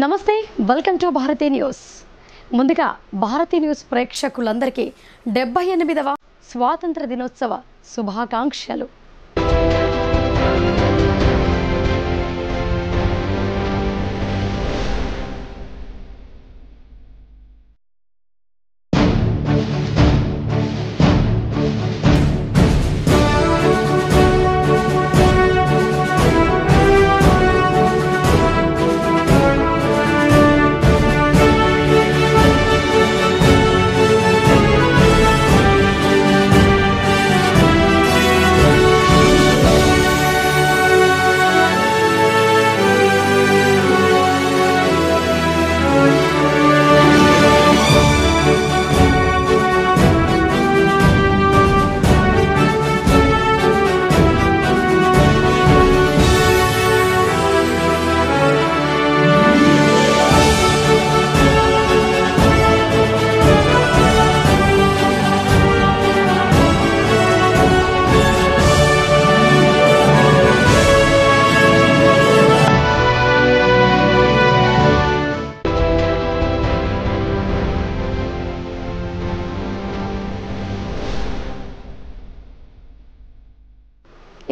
నమస్తే, welcome to Bharati news. ముందుగా Bharati news ప్రేక్షకులందరికీ 78వ స్వాతంత్ర దినోత్సవ శుభాకాంక్షలు.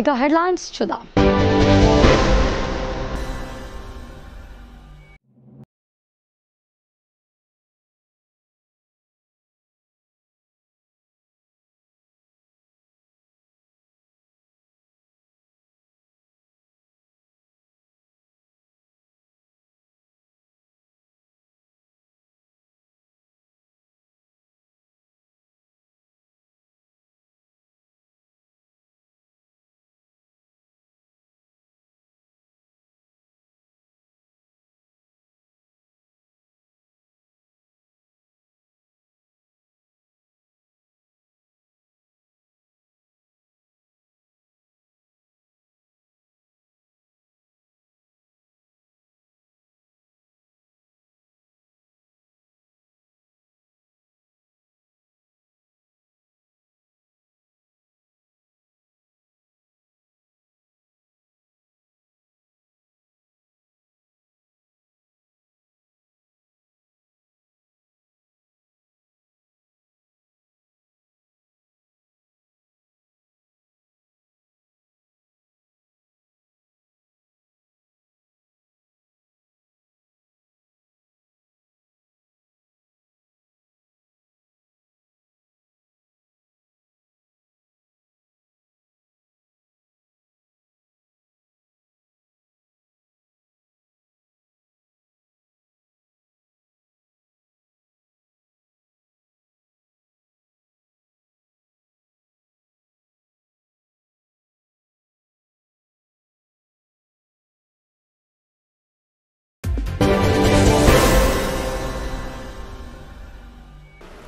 ఇక హెడ్లైన్స్ చూద్దాం.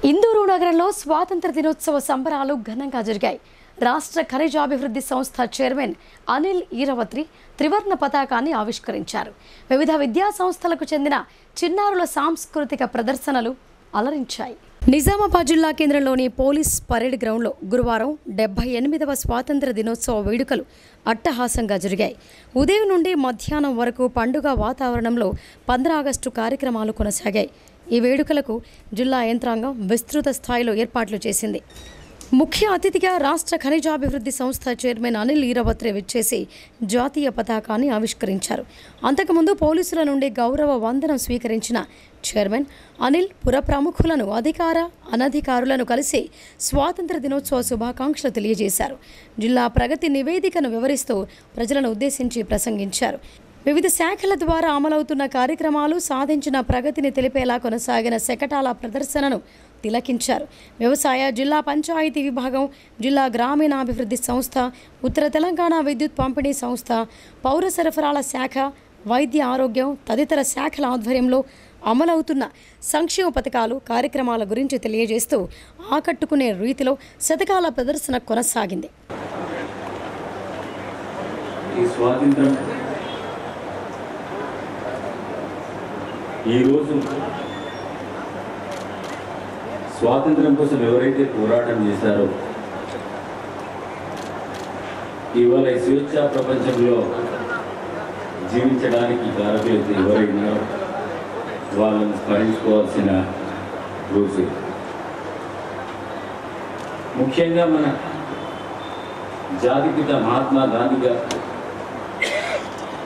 ఇందూరు నగరంలో స్వాతంత్ర దినోత్సవ సంబరాలు ఘనంగా జరిగాయి. రాష్ట్ర ఖనిజాభివృద్ధి సంస్థ చైర్మన్ అనిల్ ఈరవత్రి త్రివర్ణ పతాకాన్ని ఆవిష్కరించారు. వివిధ విద్యా సంస్థలకు చెందిన చిన్నారుల సాంస్కృతిక ప్రదర్శనలు అలరించాయి. నిజామాబాద్ జిల్లా కేంద్రంలోని పోలీస్ పరేడ్ గ్రౌండ్లో గురువారం 78వ స్వాతంత్ర దినోత్సవ వేడుకలు అట్టహాసంగా జరిగాయి. ఉదయం నుండి మధ్యాహ్నం వరకు పండుగ వాతావరణంలో 15 ఆగస్టు కార్యక్రమాలు కొనసాగాయి. ఈ వేడుకలకు జిల్లా యంత్రాంగం విస్తృత స్థాయిలో ఏర్పాట్లు చేసింది. ముఖ్య అతిథిగా రాష్ట్ర ఖనిజాభివృద్ధి సంస్థ చైర్మన్ అనిల్ ఈరవత్రి విచ్చేసి జాతీయ పతాకాన్ని ఆవిష్కరించారు. అంతకుముందు పోలీసుల నుండి గౌరవ వందనం స్వీకరించిన చైర్మన్ అనిల్ పుర ప్రముఖులను, అధికార అనధికారులను కలిసి స్వాతంత్ర దినోత్సవ శుభాకాంక్షలు తెలియజేశారు. జిల్లా ప్రగతి నివేదికను వివరిస్తూ ప్రజలను ఉద్దేశించి ప్రసంగించారు. వివిధ శాఖల ద్వారా అమలవుతున్న కార్యక్రమాలు, సాధించిన ప్రగతిని తెలిపేలా కొనసాగిన శకటాల ప్రదర్శనను తిలకించారు. వ్యవసాయ, జిల్లా పంచాయతీ విభాగం, జిల్లా గ్రామీణాభివృద్ధి సంస్థ, ఉత్తర తెలంగాణ విద్యుత్ పంపిణీ సంస్థ, పౌర సరఫరాల శాఖ, వైద్య ఆరోగ్యం తదితర శాఖల ఆధ్వర్యంలో అమలవుతున్న సంక్షేమ పథకాలు, కార్యక్రమాల గురించి తెలియజేస్తూ ఆకట్టుకునే రీతిలో శతకాల ప్రదర్శన కొనసాగింది. ఈరోజు స్వాతంత్రం కోసం ఎవరైతే పోరాటం చేశారో ఇవాళ ఈ స్వేచ్ఛా ప్రపంచంలో జీవించడానికి కారకులైతే ఎవరైనా వాళ్ళని స్మరించుకోవాల్సిన రోజు. ముఖ్యంగా మన జాతిపిత మహాత్మా గాంధీ గారు,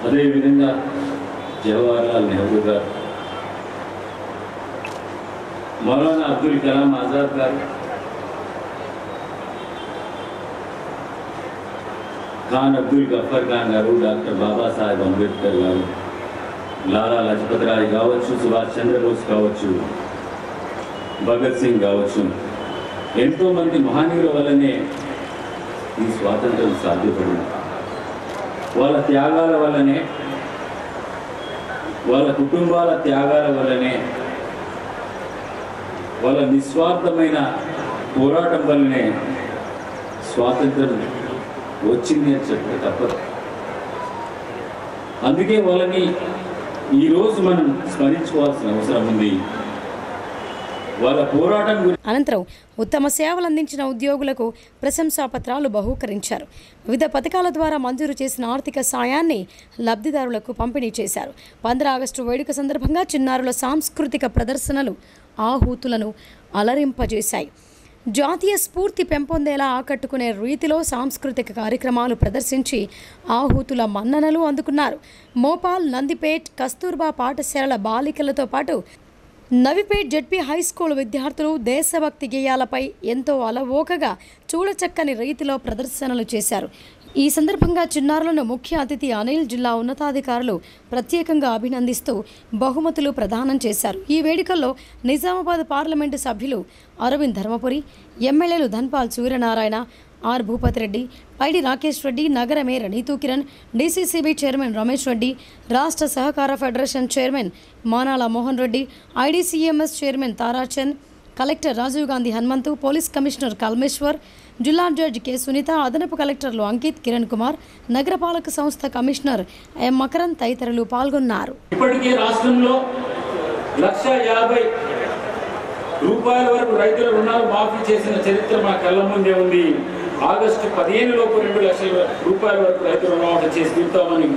అదేవిధంగా జవహర్లాల్ నెహ్రూ గారు, మౌలానా అబ్దుల్ కలాం ఆజాద్ గారు, ఖాన్ అబ్దుల్ గఫర్ ఖాన్ గారు, డాక్టర్ బాబాసాహెబ్ అంబేద్కర్ గారు, లాలా లజపత్ రాయ్ కావచ్చు, సుభాష్ చంద్రబోస్ కావచ్చు, భగత్ సింగ్ కావచ్చు, ఎంతోమంది మహనీయుల వల్లనే ఈ స్వాతంత్రం సాధ్యపడింది. వాళ్ళ త్యాగాల వల్లనే, వాళ్ళ కుటుంబాల త్యాగాల వల్లనే, వాళ్ళ నిస్వార్థమైన పోరాటం వల్లనే స్వాతంత్రం వచ్చింది అని చెప్పక తప్పదు. అందుకే వాళ్ళని ఈరోజు మనం స్మరించుకోవాల్సిన అవసరం ఉంది. వాళ్ళ పోరాటం అనంతరం ఉత్తమ సేవలు అందించిన ఉద్యోగులకు ప్రశంసాపత్రాలు బహూకరించారు. వివిధ పథకాల ద్వారా మంజూరు చేసిన ఆర్థిక సాయాన్ని లబ్ధిదారులకు పంపిణీ చేశారు. 15 ఆగస్టు వేడుక సందర్భంగా చిన్నారుల సాంస్కృతిక ప్రదర్శనలు ఆహూతులను అలరింపజేశాయి. జాతీయ స్ఫూర్తి పెంపొందేలా ఆకట్టుకునే రీతిలో సాంస్కృతిక కార్యక్రమాలు ప్రదర్శించి ఆహూతుల మన్ననలు అందుకున్నారు. మోపాల్, నందిపేట్, కస్తూర్బా పాఠశాలల బాలికలతో పాటు నవిపేట్ జెడ్పీ హైస్కూల్ విద్యార్థులు దేశభక్తి గేయాలపై ఎంతో అలవోకగా చూడచక్కని రీతిలో ప్రదర్శనలు చేశారు. ఈ సందర్భంగా చిన్నారులను ముఖ్య అతిథి అనిల్, జిల్లా ఉన్నతాధికారులు ప్రత్యేకంగా అభినందిస్తూ బహుమతులు ప్రదానం చేశారు. ఈ వేడుకల్లో నిజామాబాద్ పార్లమెంటు సభ్యులు అరవింద్ ధర్మపురి, ఎమ్మెల్యేలు ధన్పాల్ సూర్యనారాయణ, ఆర్ భూపతి రెడ్డి, పైడి రాకేష్ రెడ్డి, నగర mayor Neetu Kiran, DCCB chairman Ramesh Reddy, రాష్ట్ర సహకార federation chairman Manala Mohan Reddy, IDCMS chairman Tarachand, collector Rajiv Gandhi Hanumanthu, police commissioner Kalmeshwar, జిల్లా జడ్జి కె సునీత, అదనపు కలెక్టర్లు అంకిత్, కిరణ్ కుమార్, నగరపాలక సంస్థ కమిషనర్ ఎం మకరన్ తదితరులు పాల్గొన్నారు. ఇప్పటికే రాష్ట్రంలో 1,50,000 రూపాయల వరకు రైతుల రుణాలు మాఫీ చేసిన చరిత్ర మా కళ్ళ ముందే ఉంది. ఆగస్టు 15 లోపు 2 లక్షల రూపాయల వరకు రైతు రుణమాఫీ చేసి తీరుతామని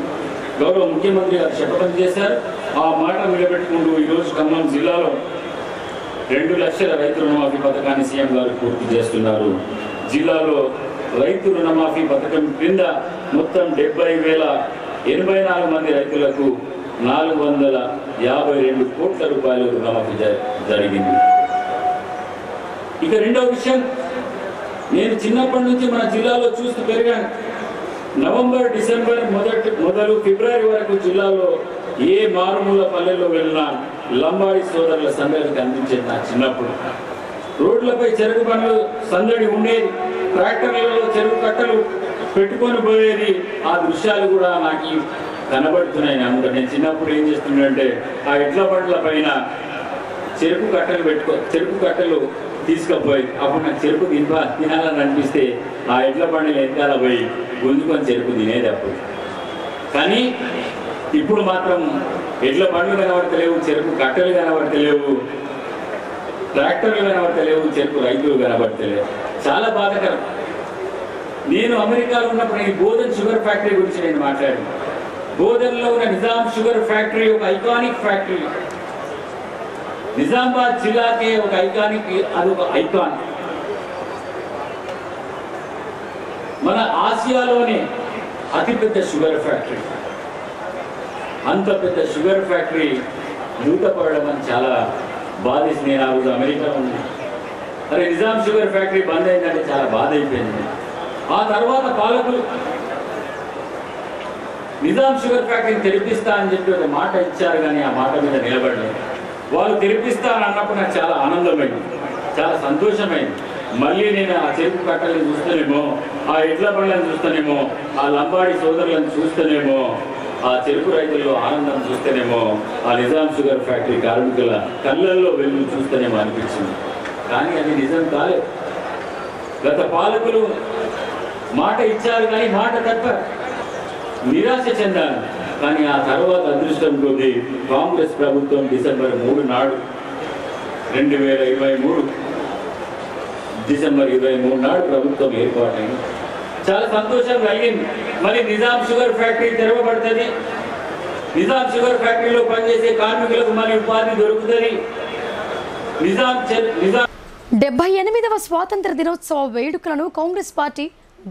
గౌరవ ముఖ్యమంత్రి గారు శపథం చేశారు. ఆ మాట నిలబెట్టుకుంటూ ఈరోజు ఖమ్మం జిల్లాలో 2 లక్షల రైతు రుణమాఫీ పథకాన్ని సీఎం గారు పూర్తి చేస్తున్నారు. జిల్లాలో రైతు రుణమాఫీ పథకం క్రింద మొత్తం 70,084 మంది రైతులకు 452 కోట్ల రూపాయలు రుణమాఫీ జరిగింది. ఇక రెండవ విషయం, నేను చిన్నప్పటి నుంచి మన జిల్లాలో చూస్తూ పెరిగాను. నవంబర్, డిసెంబర్ మొదలు ఫిబ్రవరి వరకు జిల్లాలో ఏ మారుమూల పల్లెల్లో వెళ్ళినా లంబాడి సోదరుల సందడికి అందించేది నా చిన్నప్పుడు. రోడ్లపై చెరుకు బండ్లు సందడి ఉండేది, ట్రాక్టర్లలో చెరుకు కట్టలు పెట్టుకొని పోయేది. ఆ దృశ్యాలు కూడా నాకు కనబడుతున్నాయి. నేను చిన్నప్పుడు ఏం చేస్తుండే, ఆ ఎడ్ల బండ్ల పైన చెరుకు కట్టలు తీసుకుపోయి అప్పుడు నాకు చెరుకు తినాలని అనిపిస్తే ఆ ఎడ్ల బండిలు వెనకాల పోయి గుంజుకొని చెరుకు తినేది అప్పుడు. కానీ ఇప్పుడు మాత్రం ఎడ్ల బండ్లు కనబడతలేవు, చెరుకు కట్టలు కనబడతలేవు, ట్రాక్టర్లు కనబడతలేవు, చెరుకు రైతులు కనబడతలేవు. చాలా బాధాకరం. నేను అమెరికాలో ఉన్నప్పుడు ఈ బోధన్ షుగర్ ఫ్యాక్టరీ గురించి నేను మాట్లాడాను. బోధన్లో ఉన్న నిజాం షుగర్ ఫ్యాక్టరీ ఒక ఐకానిక్ ఫ్యాక్టరీ. నిజామాబాద్ జిల్లాకే ఒక ఐకానిక్, అదొక ఐకాన్. మన ఆసియాలోనే అతిపెద్ద షుగర్ ఫ్యాక్టరీ. అంత పెద్ద షుగర్ ఫ్యాక్టరీ మూతపడడం అని చాలా బాధేసి నేను ఆ రోజు అమెరికాలో ఉన్నాను. అరే నిజాం షుగర్ ఫ్యాక్టరీ బంద్ అయిందంటే చాలా బాధ అయిపోయింది. ఆ తర్వాత పాలకులు నిజాం షుగర్ ఫ్యాక్టరీని తెరిపిస్తా అని చెప్పి ఒక మాట ఇచ్చారు, కానీ ఆ మాట మీద నిలబడలేదు. వాళ్ళు తెరిపిస్తా అని అన్నప్పుడు నాకు చాలా ఆనందమైంది, చాలా సంతోషమైంది. మళ్ళీ నేను ఆ చెరుకు కట్టలను చూస్తేనేమో, ఆ ఎడ్ల బండ్లను చూస్తేనేమో, ఆ లంబాడి సోదరులను చూస్తేనేమో, ఆ చెరుకు రైతుల్లో ఆనందం చూస్తేనేమో, ఆ నిజాం షుగర్ ఫ్యాక్టరీ కార్మికుల కళ్ళల్లో వెలుగు చూస్తేనేమో అనిపించింది. కానీ అది నిజం కాలేదు. గత పాలకులు మాట ఇచ్చారు కానీ మాట తప్పారు, నిరాశ చెందారు. కానీ ఆ తర్వాత అదృష్టం కొద్ది కాంగ్రెస్ ప్రభుత్వం డిసెంబర్ 3 నాడు 2023 డిసెంబర్ 23 నాడు ప్రభుత్వం ఏర్పాటైంది. చాలా సంతోషం కలిగింది. మరి నిజాం షుగర్ ఫ్యాక్టరీ తెరవబడుతుంది. నిజాం షుగర్ ఫ్యాక్టరీలో పనిచేసే కార్మికులకు మరి ఉపాధి దొరుకుతుంది. 78వ స్వాతంత్ర దినోత్సవ వేడుకలను కాంగ్రెస్ పార్టీ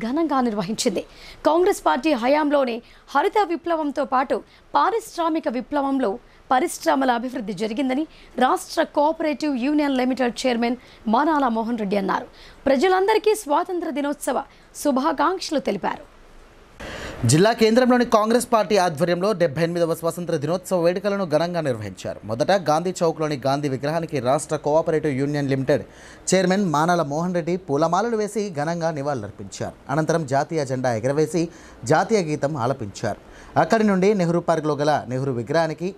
ఘనంగా నిర్వహించింది. కాంగ్రెస్ పార్టీ హయాంలోనే హరిత విప్లవంతో పాటు పారిశ్రామిక విప్లవంలో పరిశ్రమల అభివృద్ధి జరిగిందని రాష్ట్ర cooperative union limited chairman Manala Mohan Reddy అన్నారు. ప్రజలందరికీ స్వాతంత్ర దినోత్సవ శుభాకాంక్షలు తెలిపారు. జిల్లా కేంద్రంలోని కాంగ్రెస్ పార్టీ ఆధ్వర్యంలో 78వ స్వాతంత్ర దినోత్సవ వేడుకలను ఘనంగా నిర్వహించారు. మొదట గాంధీ చౌక్లోని గాంధీ విగ్రహానికి రాష్ట్ర cooperative union limited chairman Manala Mohan Reddy పూలమాలలు వేసి ఘనంగా నివాళులర్పించారు. అనంతరం జాతీయ జెండా ఎగరవేసి జాతీయ గీతం ఆలపించారు. అక్కడి నుండి నెహ్రూ పార్క్లో గల నెహ్రూ విగ్రహానికి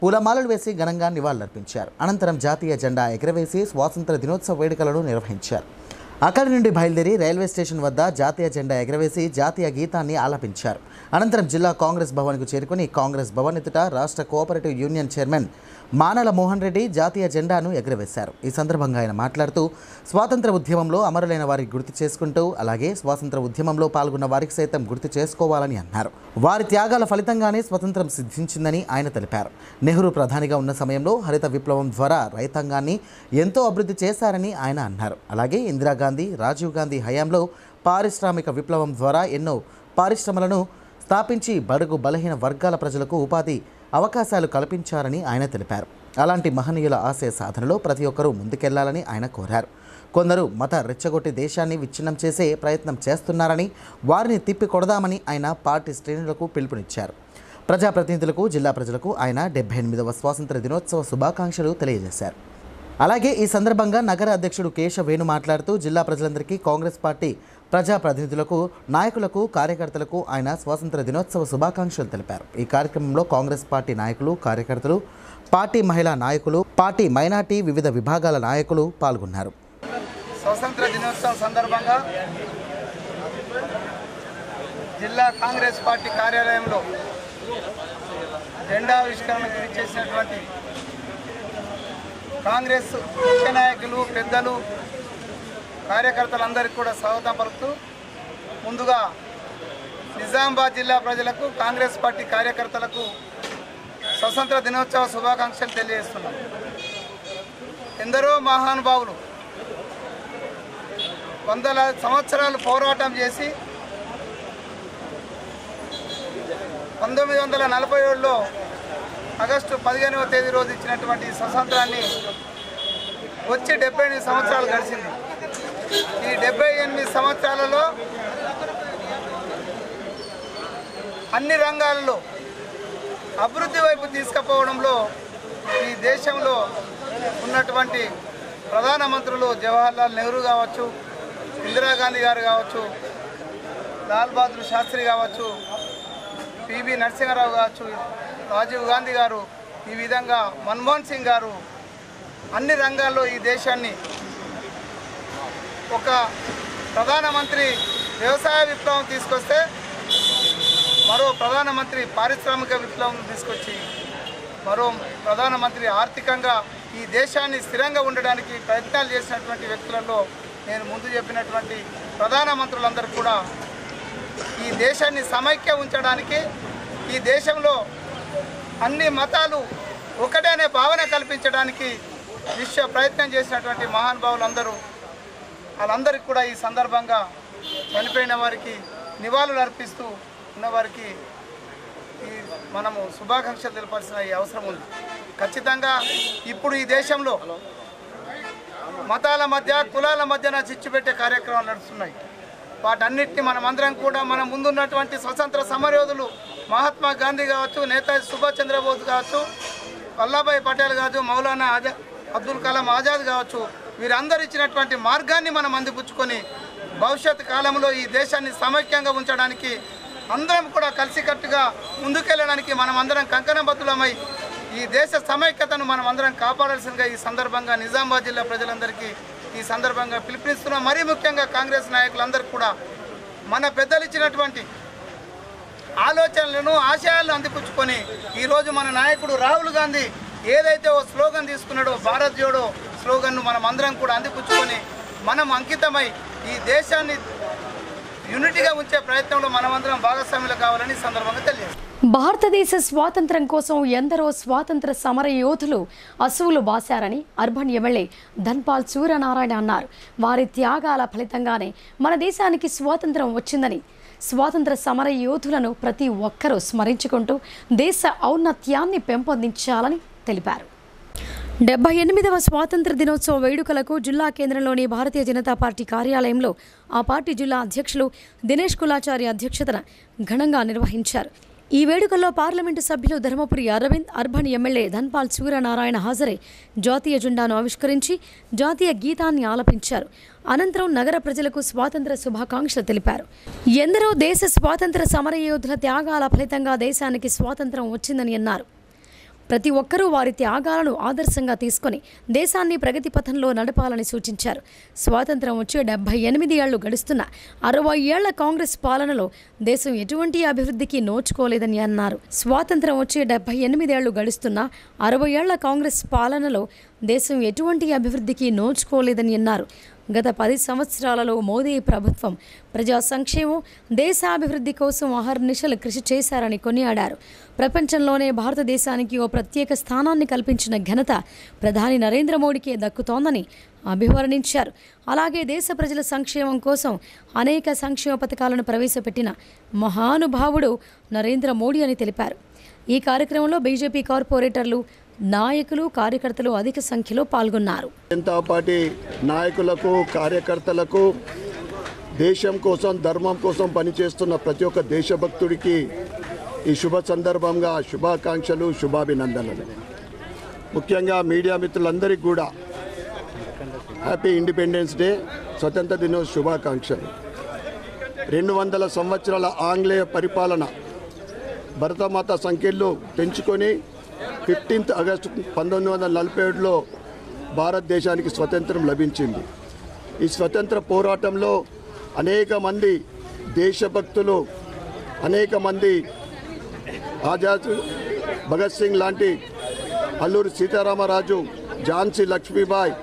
పూలమాలలు వేసి ఘనంగా నివాళులర్పించారు. అనంతరం జాతీయ జెండా ఎగరవేసి స్వాతంత్ర దినోత్సవ వేడుకలను నిర్వహించారు. అక్కడి నుండి బయలుదేరి రైల్వే స్టేషన్ వద్ద జాతీయ జెండా ఎగరవేసి జాతీయ గీతాన్ని ఆలపించారు. అనంతరం జిల్లా కాంగ్రెస్ భవన్కు చేరుకుని కాంగ్రెస్ భవన్ ఎదుట రాష్ట్ర cooperative union chairman Manala Mohan Reddy జాతీయ జెండాను ఎగరవేశారు. ఈ సందర్భంగా ఆయన మాట్లాడుతూ స్వాతంత్ర ఉద్యమంలో అమరులైన వారికి గుర్తు చేసుకుంటూ అలాగే స్వాతంత్ర ఉద్యమంలో పాల్గొన్న వారికి సైతం గుర్తు చేసుకోవాలని అన్నారు. వారి త్యాగాల ఫలితంగానే స్వతంత్రం సిద్ధించిందని ఆయన తెలిపారు. నెహ్రూ ప్రధానిగా ఉన్న సమయంలో హరిత విప్లవం ద్వారా రైతాంగాన్ని ఎంతో అభివృద్ధి చేశారని ఆయన అన్నారు. అలాగే ఇందిరాగాంధీ, రాజీవ్ గాంధీ హయాంలో పారిశ్రామిక విప్లవం ద్వారా ఎన్నో పరిశ్రమలను స్థాపించి బడుగు బలహీన వర్గాల ప్రజలకు ఉపాధి అవకాశాలు కల్పించారని ఆయన తెలిపారు. అలాంటి మహనీయుల ఆశయ సాధనలో ప్రతి ఒక్కరూ ముందుకెళ్లాలని ఆయన కోరారు. కొందరు మత రెచ్చగొట్టి దేశాన్ని విచ్ఛిన్నం చేసే ప్రయత్నం చేస్తున్నారని వారిని తిప్పి కొడదామని ఆయన పార్టీ శ్రేణులకు పిలుపునిచ్చారు. ప్రజాప్రతినిధులకు, జిల్లా ప్రజలకు ఆయన 78వ స్వాతంత్ర దినోత్సవ శుభాకాంక్షలు తెలియజేశారు. అలాగే ఈ సందర్భంగా నగర అధ్యక్షుడు కేశవ్ వేణు మాట్లాడుతూ జిల్లా ప్రజలందరికీ కాంగ్రెస్ పార్టీ ప్రజాప్రతినిధులకు, నాయకులకు, కార్యకర్తలకు ఆయన స్వాతంత్ర దినోత్సవ శుభాకాంక్షలు తెలిపారు. ఈ కార్యక్రమంలో కాంగ్రెస్ పార్టీ నాయకులు, కార్యకర్తలు, పార్టీ మహిళా నాయకులు, పార్టీ మైనార్టీ వివిధ విభాగాల నాయకులు పాల్గొన్నారు. స్వాతంత్ర దినోత్సవం సందర్భంగా జిల్లా కాంగ్రెస్ పార్టీ కార్యాలయంలో జెండా ఆవిష్కరణకు విచ్చేసినటువంటి కాంగ్రెస్ ముఖ్య నాయకులు, పెద్దలు, కార్యకర్తలందరికీ కూడా స్వాగతం పలుకుతూ ముందుగా నిజామాబాద్ జిల్లా ప్రజలకు, కాంగ్రెస్ పార్టీ కార్యకర్తలకు స్వతంత్ర దినోత్సవ శుభాకాంక్షలు తెలియజేస్తున్నాం. ఎందరో మహానుభావులు వందల సంవత్సరాలు పోరాటం చేసి 1947లో ఆగస్టు 15వ తేదీ రోజు ఇచ్చినటువంటి స్వతంత్రాన్ని వచ్చి 78 సంవత్సరాలు గడిచింది. ఈ 78 సంవత్సరాలలో అన్ని రంగాలలో అభివృద్ధి వైపు తీసుకుపోవడంలో ఈ దేశంలో ఉన్నటువంటి ప్రధానమంత్రులు జవహర్లాల్ నెహ్రూ కావచ్చు, ఇందిరాగాంధీ గారు కావచ్చు, లాల్ బహదూర్ శాస్త్రి కావచ్చు, పివి నరసింహారావు కావచ్చు, రాజీవ్ గాంధీ గారు, ఈ విధంగా మన్మోహన్ సింగ్ గారు అన్ని రంగాల్లో ఈ దేశాన్ని ఒక ప్రధానమంత్రి వ్యవసాయ విప్లవం తీసుకొస్తే మరో ప్రధానమంత్రి పారిశ్రామిక విప్లవం తీసుకొచ్చి మరో ప్రధానమంత్రి ఆర్థికంగా ఈ దేశాన్ని స్థిరంగా ఉండడానికి ప్రయత్నాలు చేసినటువంటి వ్యక్తులలో నేను ముందు చెప్పినటువంటి ప్రధానమంత్రులందరూ కూడా ఈ దేశాన్ని సమైక్య ఉంచడానికి, ఈ దేశంలో అన్ని మతాలు ఒకటే అనే భావన కల్పించడానికి విశ్వ ప్రయత్నం చేసినటువంటి మహానుభావులందరూ, వాళ్ళందరికీ కూడా ఈ సందర్భంగా చనిపోయిన వారికి నివాళులు అర్పిస్తూ ఉన్నవారికి మనము శుభాకాంక్షలు తెలపాల్సిన ఈ అవసరం ఉంది. ఖచ్చితంగా ఇప్పుడు ఈ దేశంలో మతాల మధ్య, కులాల మధ్యన చిచ్చు పెట్టే కార్యక్రమాలు నడుస్తున్నాయి. వాటన్నిటిని మనమందరం కూడా మన ముందున్నటువంటి స్వతంత్ర సమరయోధులు మహాత్మా గాంధీ కావచ్చు, నేతాజీ సుభాష్ చంద్రబోస్ కావచ్చు, వల్లభాయ్ పటేల్ కావచ్చు, మౌలానా అబ్దుల్ కలాం ఆజాద్ కావచ్చు, వీరందరూ ఇచ్చినటువంటి మార్గాన్ని మనం అందిపుచ్చుకొని భవిష్యత్ కాలంలో ఈ దేశాన్ని సమైక్యంగా ఉంచడానికి అందరం కూడా కలిసికట్టుగా ముందుకెళ్ళడానికి మనమందరం కంకణబద్ధులమై ఈ దేశ సమైక్యతను మనం అందరం కాపాడాల్సిందిగా ఈ సందర్భంగా నిజామాబాద్ జిల్లా ప్రజలందరికీ ఈ సందర్భంగా పిలుపునిస్తున్నాం. మరీ ముఖ్యంగా కాంగ్రెస్ నాయకులందరికీ కూడా మన పెద్దలు ఇచ్చినటువంటి ఆలోచనలను, ఆశయాలను అందిపుచ్చుకొని ఈరోజు మన నాయకుడు రాహుల్ గాంధీ ఏదైతే ఓ స్లోగన్ తీసుకున్నాడో, భారత్ జోడో స్లోగన్ను మనం అందరం కూడా అందిపుచ్చుకొని మనం అంకితమై ఈ దేశాన్ని యూనిటీగా ఉంచే ప్రయత్నంలో మనమందరం భాగస్వాములు కావాలని సందర్భంగా తెలియజేస్తాం. భారతదేశ స్వాతంత్ర్యం కోసం ఎందరో స్వాతంత్ర సమర యోధులు అసువులు బాశారని అర్బన్ ఎమ్మెల్యే ధన్పాల్ సూర్యనారాయణ అన్నారు. వారి త్యాగాల ఫలితంగానే మన దేశానికి స్వాతంత్ర్యం వచ్చిందని, స్వాతంత్ర సమర యోధులను ప్రతి ఒక్కరూ స్మరించుకుంటూ దేశ ఔన్నత్యాన్ని పెంపొందించాలని తెలిపారు. 78వ స్వాతంత్ర దినోత్సవ వేడుకలకు జిల్లా కేంద్రంలోని భారతీయ జనతా పార్టీ కార్యాలయంలో ఆ పార్టీ జిల్లా అధ్యక్షులు దినేష్ కులాచారి అధ్యక్షతన ఘనంగా నిర్వహించారు. ఈ వేడుకల్లో పార్లమెంటు సభ్యులు ధర్మపురి అరవింద్, అర్బన్ ఎమ్మెల్యే ధన్పాల్ సూర్యనారాయణ హాజరై జాతీయ జెండాను ఆవిష్కరించి జాతీయ గీతాన్ని ఆలపించారు. అనంతరం నగర ప్రజలకు స్వాతంత్ర శుభాకాంక్షలు తెలిపారు. ఎందరో దేశ స్వాతంత్ర సమరయోధుల త్యాగాల ఫలితంగా దేశానికి స్వాతంత్రం వచ్చిందని అన్నారు. ప్రతి ఒక్కరూ వారి త్యాగాలను ఆదర్శంగా తీసుకొని దేశాన్ని ప్రగతి పథంలో నడపాలని సూచించారు. స్వాతంత్రం వచ్చి 78 ఏళ్లు గడుస్తున్న 60 ఏళ్ల కాంగ్రెస్ పాలనలో దేశం ఎటువంటి అభివృద్ధికి నోచుకోలేదని అన్నారు. స్వాతంత్రం వచ్చి 78 ఏళ్లు గడుస్తున్న 60 ఏళ్ల కాంగ్రెస్ పాలనలో దేశం ఎటువంటి అభివృద్ధికి నోచుకోలేదని అన్నారు. గత 10 సంవత్సరాలలో మోదీ ప్రభుత్వం ప్రజా సంక్షేమం, దేశాభివృద్ధి కోసం అహర్నిశలు కృషి చేశారని కొనియాడారు. ప్రపంచంలోనే భారతదేశానికి ఓ ప్రత్యేక స్థానాన్ని కల్పించిన ఘనత ప్రధాని నరేంద్ర మోడీకే దక్కుతోందని అభివర్ణించారు. అలాగే దేశ ప్రజల సంక్షేమం కోసం అనేక సంక్షేమ పథకాలను ప్రవేశపెట్టిన మహానుభావుడు నరేంద్ర మోడీ అని తెలిపారు. ఈ కార్యక్రమంలో బీజేపీ కార్పొరేటర్లు, నాయకులు, కార్యకర్తలు అధిక సంఖ్యలో పాల్గొన్నారు. జనతా పార్టీ నాయకులకు, కార్యకర్తలకు, దేశం కోసం, ధర్మం కోసం పనిచేస్తున్న ప్రతి ఒక్క దేశభక్తుడికి ఈ శుభ సందర్భంగా శుభాకాంక్షలు, శుభాభినందనలు. ముఖ్యంగా మీడియా మిత్రులందరికీ కూడా హ్యాపీ ఇండిపెండెన్స్ డే, స్వతంత్ర దినోత్సవ శుభాకాంక్షలు. 200 సంవత్సరాల ఆంగ్లేయ పరిపాలన భరతమాత సంఖ్యలు తెంచుకొని 15th ఆగస్టు 1947లో భారతదేశానికి స్వతంత్రం లభించింది. ఈ స్వతంత్ర పోరాటంలో అనేక మంది దేశభక్తులు, అనేక మంది ఆజాద్, భగత్ సింగ్ లాంటి, అల్లూరి సీతారామరాజు, ఝాన్సీ లక్ష్మీబాయి,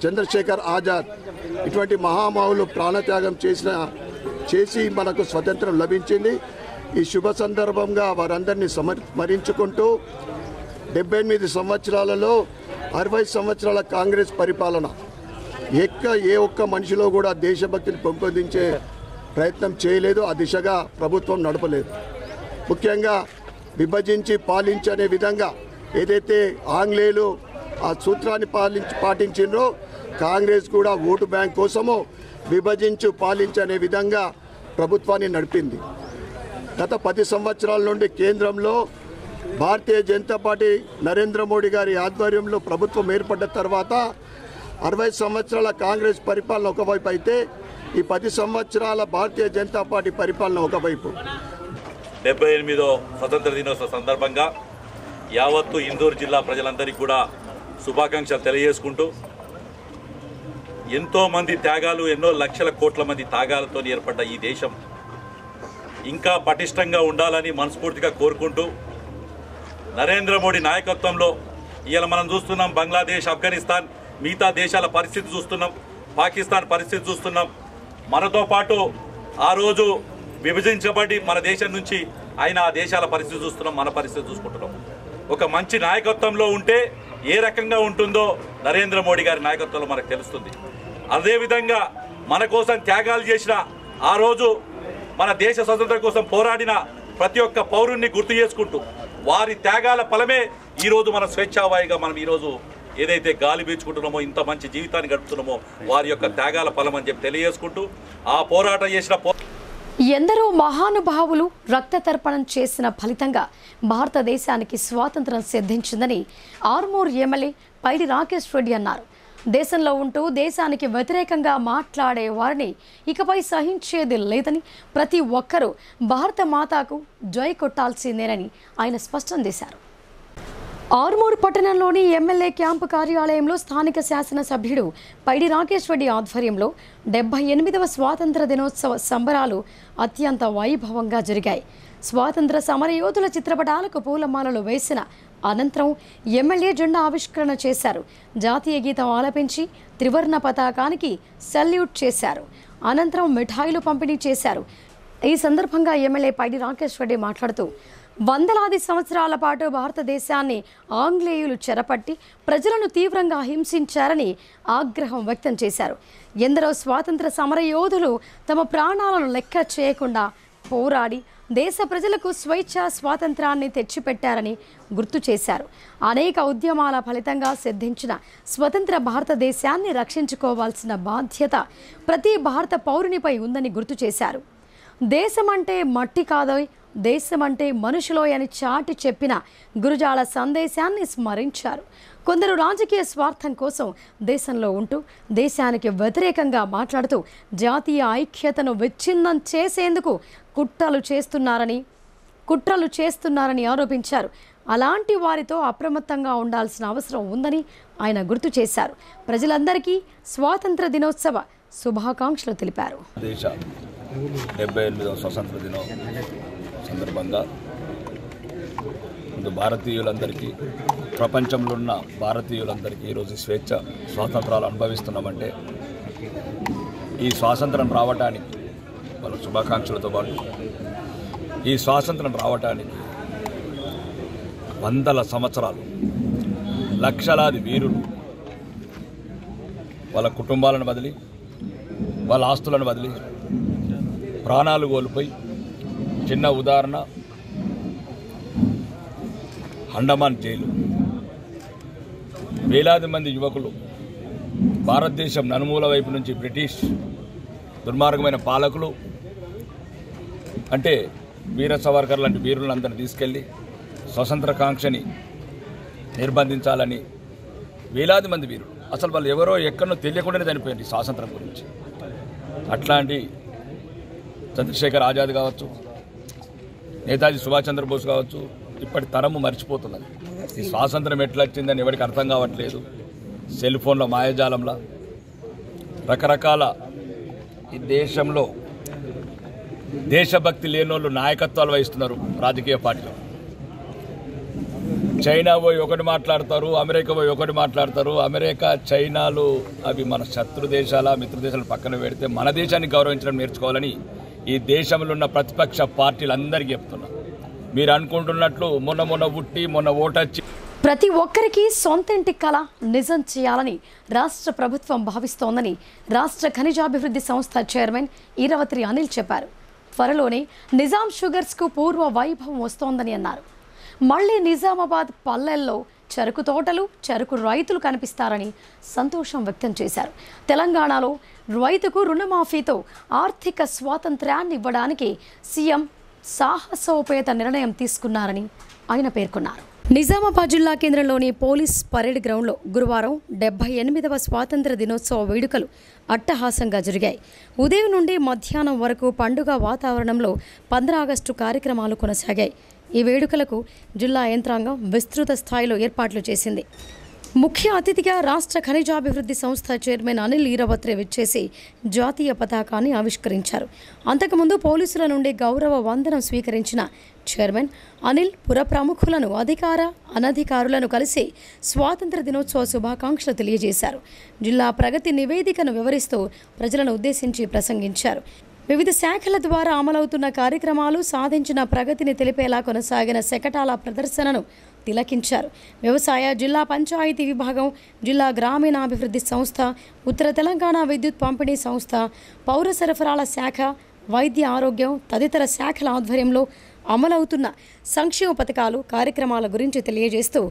చంద్రశేఖర్ ఆజాద్ ఇటువంటి మహామహులు ప్రాణత్యాగం చేసి మనకు స్వతంత్రం లభించింది. ఈ శుభ సందర్భంగా వారందరినీ స్మరించుకుంటూ 78 సంవత్సరాలలో 60 సంవత్సరాల కాంగ్రెస్ పరిపాలన ఏ ఒక్క మనిషిలో కూడా దేశభక్తిని పెంపొందించే ప్రయత్నం చేయలేదు. ఆ దిశగా ప్రభుత్వం నడపలేదు. ముఖ్యంగా విభజించి పాలించనే విధంగా ఏదైతే ఆంగ్లేయులు ఆ సూత్రాన్ని పాటించిండ్రో, కాంగ్రెస్ కూడా ఓటు బ్యాంక్ కోసము విభజించు పాలించనే విధంగా ప్రభుత్వాన్ని నడిపింది. గత 10 సంవత్సరాల నుండి కేంద్రంలో భారతీయ జనతా పార్టీ నరేంద్ర మోడీ గారి ఆధ్వర్యంలో ప్రభుత్వం ఏర్పడ్డ తర్వాత 60 సంవత్సరాల కాంగ్రెస్ పరిపాలన ఒకవైపు అయితే, ఈ 10 సంవత్సరాల భారతీయ జనతా పార్టీ పరిపాలన ఒకవైపు. 78వ స్వతంత్ర దినోత్సవ సందర్భంగా యావత్తు ఇందూరు జిల్లా ప్రజలందరికీ కూడా శుభాకాంక్షలు తెలియజేసుకుంటూ, ఎంతోమంది త్యాగాలు, ఎన్నో లక్షల కోట్ల మంది త్యాగాలతో ఏర్పడ్డ ఈ దేశం ఇంకా పటిష్టంగా ఉండాలని మనస్ఫూర్తిగా కోరుకుంటూ, నరేంద్ర మోడీ నాయకత్వంలో ఇవాళ మనం చూస్తున్నాం బంగ్లాదేశ్, ఆఫ్ఘనిస్తాన్, మిగతా దేశాల పరిస్థితి చూస్తున్నాం, పాకిస్తాన్ పరిస్థితి చూస్తున్నాం. మనతో పాటు ఆ రోజు విభజించబడి మన దేశం నుంచి అయిన ఆ దేశాల పరిస్థితి చూస్తున్నాం, మన పరిస్థితి చూసుకుంటున్నాం. ఒక మంచి నాయకత్వంలో ఉంటే ఏ రకంగా ఉంటుందో నరేంద్ర మోడీ గారి నాయకత్వంలో మనకు తెలుస్తుంది. అదేవిధంగా మన కోసం త్యాగాలు చేసిన, ఆ రోజు మన దేశ స్వతంత్రం కోసం పోరాడిన ప్రతి ఒక్క పౌరుణ్ణి గుర్తు చేసుకుంటూ, వారి త్యాగాల ఫలమే ఈరోజు మన స్వేచ్ఛావాయుగా మనం ఈరోజు ఏదైతే గాలి పీల్చుకుంటున్నామో, ఇంత మంచి జీవితాన్ని గడుపుతున్నామో, వారి యొక్క త్యాగాల ఫలం అని చెప్పి తెలియజేసుకుంటూ, ఆ పోరాటం చేసిన ఎందరో మహానుభావులు రక్త తర్పణం చేసిన ఫలితంగా భారతదేశానికి స్వాతంత్రం సిద్ధించిందని ఆర్మూర్ ఎమ్మెల్యే పైడి రాకేష్ రెడ్డి అన్నారు. దేశంలో ఉంటూ దేశానికి వ్యతిరేకంగా మాట్లాడే వారిని ఇకపై సహించేది లేదని, ప్రతి ఒక్కరూ భారత మాతాకు జై కొట్టాల్సిందేనని ఆయన స్పష్టం చేశారు. ఆర్మూర్ పట్టణంలోని ఎమ్మెల్యే క్యాంపు కార్యాలయంలో స్థానిక శాసనసభ్యుడు పైడి రాకేష్ రెడ్డి ఆధ్వర్యంలో 78వ స్వాతంత్ర దినోత్సవ సంబరాలు అత్యంత వైభవంగా జరిగాయి. స్వాతంత్ర సమరయోధుల చిత్రపటాలకు పూలమాలలు వేసిన అనంతరం ఎమ్మెల్యే జెండా ఆవిష్కరణ చేశారు. జాతీయ గీతం ఆలపించి త్రివర్ణ పతాకానికి సెల్యూట్ చేశారు. అనంతరం మిఠాయిలు పంపిణీ చేశారు. ఈ సందర్భంగా ఎమ్మెల్యే పైడి రాకేష్ రెడ్డి మాట్లాడుతూ వందలాది సంవత్సరాల పాటు భారతదేశాన్ని ఆంగ్లేయులు చెరపట్టి ప్రజలను తీవ్రంగా హింసించారని ఆగ్రహం వ్యక్తం చేశారు. ఎందరో స్వాతంత్ర సమరయోధులు తమ ప్రాణాలను లెక్క చేయకుండా పోరాడి దేశ ప్రజలకు స్వేచ్ఛ స్వాతంత్రాన్ని తెచ్చిపెట్టారని గుర్తు చేశారు. అనేక ఉద్యమాల ఫలితంగా సిద్ధించిన స్వతంత్ర భారతదేశాన్ని రక్షించుకోవాల్సిన బాధ్యత ప్రతి భారత పౌరునిపై ఉందని గుర్తు చేశారు. దేశమంటే మట్టి కాదోయ్, దేశమంటే మనుషులోయ్ అని చాటి చెప్పిన గురుజాల సందేశాన్ని స్మరించారు. కొందరు రాజకీయ స్వార్థం కోసం దేశంలో ఉంటూ దేశానికి వ్యతిరేకంగా మాట్లాడుతూ జాతీయ ఐక్యతను విచ్ఛిన్నం చేసేందుకు కుట్రలు చేస్తున్నారని ఆరోపించారు. అలాంటి వారితో అప్రమత్తంగా ఉండాల్సిన అవసరం ఉందని ఆయన గుర్తు చేశారు. ప్రజలందరికీ స్వాతంత్ర దినోత్సవ శుభాకాంక్షలు తెలిపారు. 78వ స్వాతంత్ర దినం సందర్భంగా భారతీయులందరికీ, ప్రపంచంలో ఉన్న భారతీయులందరికీ ఈరోజు స్వేచ్ఛ స్వాతంత్రాలు అనుభవిస్తున్నామంటే ఈ స్వాతంత్రం రావడానికి వాళ్ళ శుభాకాంక్షలతో పాటు ఈ స్వాతంత్రం రావడానికి వందల సంవత్సరాలు లక్షలాది వీరులు వాళ్ళ కుటుంబాలను వదిలి, వాళ్ళ ఆస్తులను వదిలి ప్రాణాలు కోల్పోయి, చిన్న ఉదాహరణ అండమాన్ జైలు, వేలాది మంది యువకులు భారతదేశం నలుమూల వైపు నుంచి బ్రిటిష్ దుర్మార్గమైన పాలకులు అంటే వీర సవర్కర్ లాంటి వీరులందరినీ తీసుకెళ్ళి స్వతంత్రకాంక్షని నిర్బంధించాలని వేలాది మంది వీరులు, అసలు వాళ్ళు ఎవరో ఎక్కడో తెలియకుండానే చనిపోయింది స్వాతంత్రం గురించి. అట్లాంటి చంద్రశేఖర్ ఆజాద్ కావచ్చు, నేతాజీ సుభాష్ చంద్రబోస్ కావచ్చు, ఇప్పటి తరము మర్చిపోతున్నది. ఈ స్వాతంత్రం ఎట్లా వచ్చిందని ఎవరికి అర్థం కావట్లేదు. సెల్ ఫోన్ల మాయాజాలంలో రకరకాల ఈ దేశంలో దేశభక్తి లేనోళ్ళు నాయకత్వాలు వహిస్తున్నారు రాజకీయ పార్టీలు. చైనా పోయి ఒకటి మాట్లాడతారు, అమెరికా పోయి ఒకటి మాట్లాడతారు. అమెరికా, చైనాలు అవి మన శత్రు దేశాల, మిత్ర దేశాలను పక్కన పెడితే మన దేశాన్ని గౌరవించడం నేర్చుకోవాలని ఈ దేశంలో ఉన్న ప్రతిపక్ష పార్టీలందరికీ చెప్తున్నా. మీరు అనుకుంటున్నట్లు మొన్న ఓటొచ్చి ప్రతి ఒక్కరికి సొంతింటి కళ నిజం చేయాలని రాష్ట్ర ప్రభుత్వం భావిస్తోందని రాష్ట్ర ఖనిజాభివృద్ధి సంస్థ చైర్మన్ ఈరవత్రి అనిల్ చెప్పారు. త్వరలోనే నిజాం షుగర్స్కు పూర్వ వైభవం వస్తోందని అన్నారు. మళ్లీ నిజామాబాద్ పల్లెల్లో చెరుకు తోటలు, చెరుకు రైతులు కనిపిస్తారని సంతోషం వ్యక్తం చేశారు. తెలంగాణలో రైతుకు రుణమాఫీతో ఆర్థిక స్వాతంత్ర్యాన్ని ఇవ్వడానికి సీఎం సాహసోపేత నిర్ణయం తీసుకున్నారని ఆయన పేర్కొన్నారు. నిజామాబాద్ జిల్లా కేంద్రంలోని పోలీస్ పరేడ్ గ్రౌండ్లో గురువారం 78వ స్వాతంత్ర దినోత్సవ వేడుకలు అట్టహాసంగా జరిగాయి. ఉదయం నుండి మధ్యాహ్నం వరకు పండుగ వాతావరణంలో 15 ఆగస్టు కార్యక్రమాలు కొనసాగాయి. ఈ వేడుకలకు జిల్లా యంత్రాంగం విస్తృత స్థాయిలో ఏర్పాట్లు చేసింది. ముఖ్య అతిథిగా రాష్ట్ర ఖనిజాభివృద్ధి సంస్థ చైర్మన్ అనిల్ ఈరవత్రి విచ్చేసి జాతీయ పతాకాన్ని ఆవిష్కరించారు. అంతకుముందు పోలీసుల నుండి గౌరవ వందనం స్వీకరించిన చైర్మన్ అనిల్ పుర ప్రముఖులను, అధికార అనధికారులను కలిసి స్వాతంత్ర దినోత్సవ శుభాకాంక్షలు తెలియజేశారు. జిల్లా ప్రగతి నివేదికను వివరిస్తూ ప్రజలను ఉద్దేశించి ప్రసంగించారు. వివిధ శాఖల ద్వారా అమలవుతున్న కార్యక్రమాలు, సాధించిన ప్రగతిని తెలిపేలా కొనసాగిన శకటాల ప్రదర్శనను తిలకించారు. వ్యవసాయ, జిల్లా పంచాయతీ విభాగం, జిల్లా గ్రామీణాభివృద్ధి సంస్థ, ఉత్తర తెలంగాణ విద్యుత్ పంపిణీ సంస్థ, పౌర సరఫరాల శాఖ, వైద్య ఆరోగ్యం తదితర శాఖల ఆధ్వర్యంలో అమలవుతున్న సంక్షేమ పథకాలు, కార్యక్రమాల గురించి తెలియజేస్తూ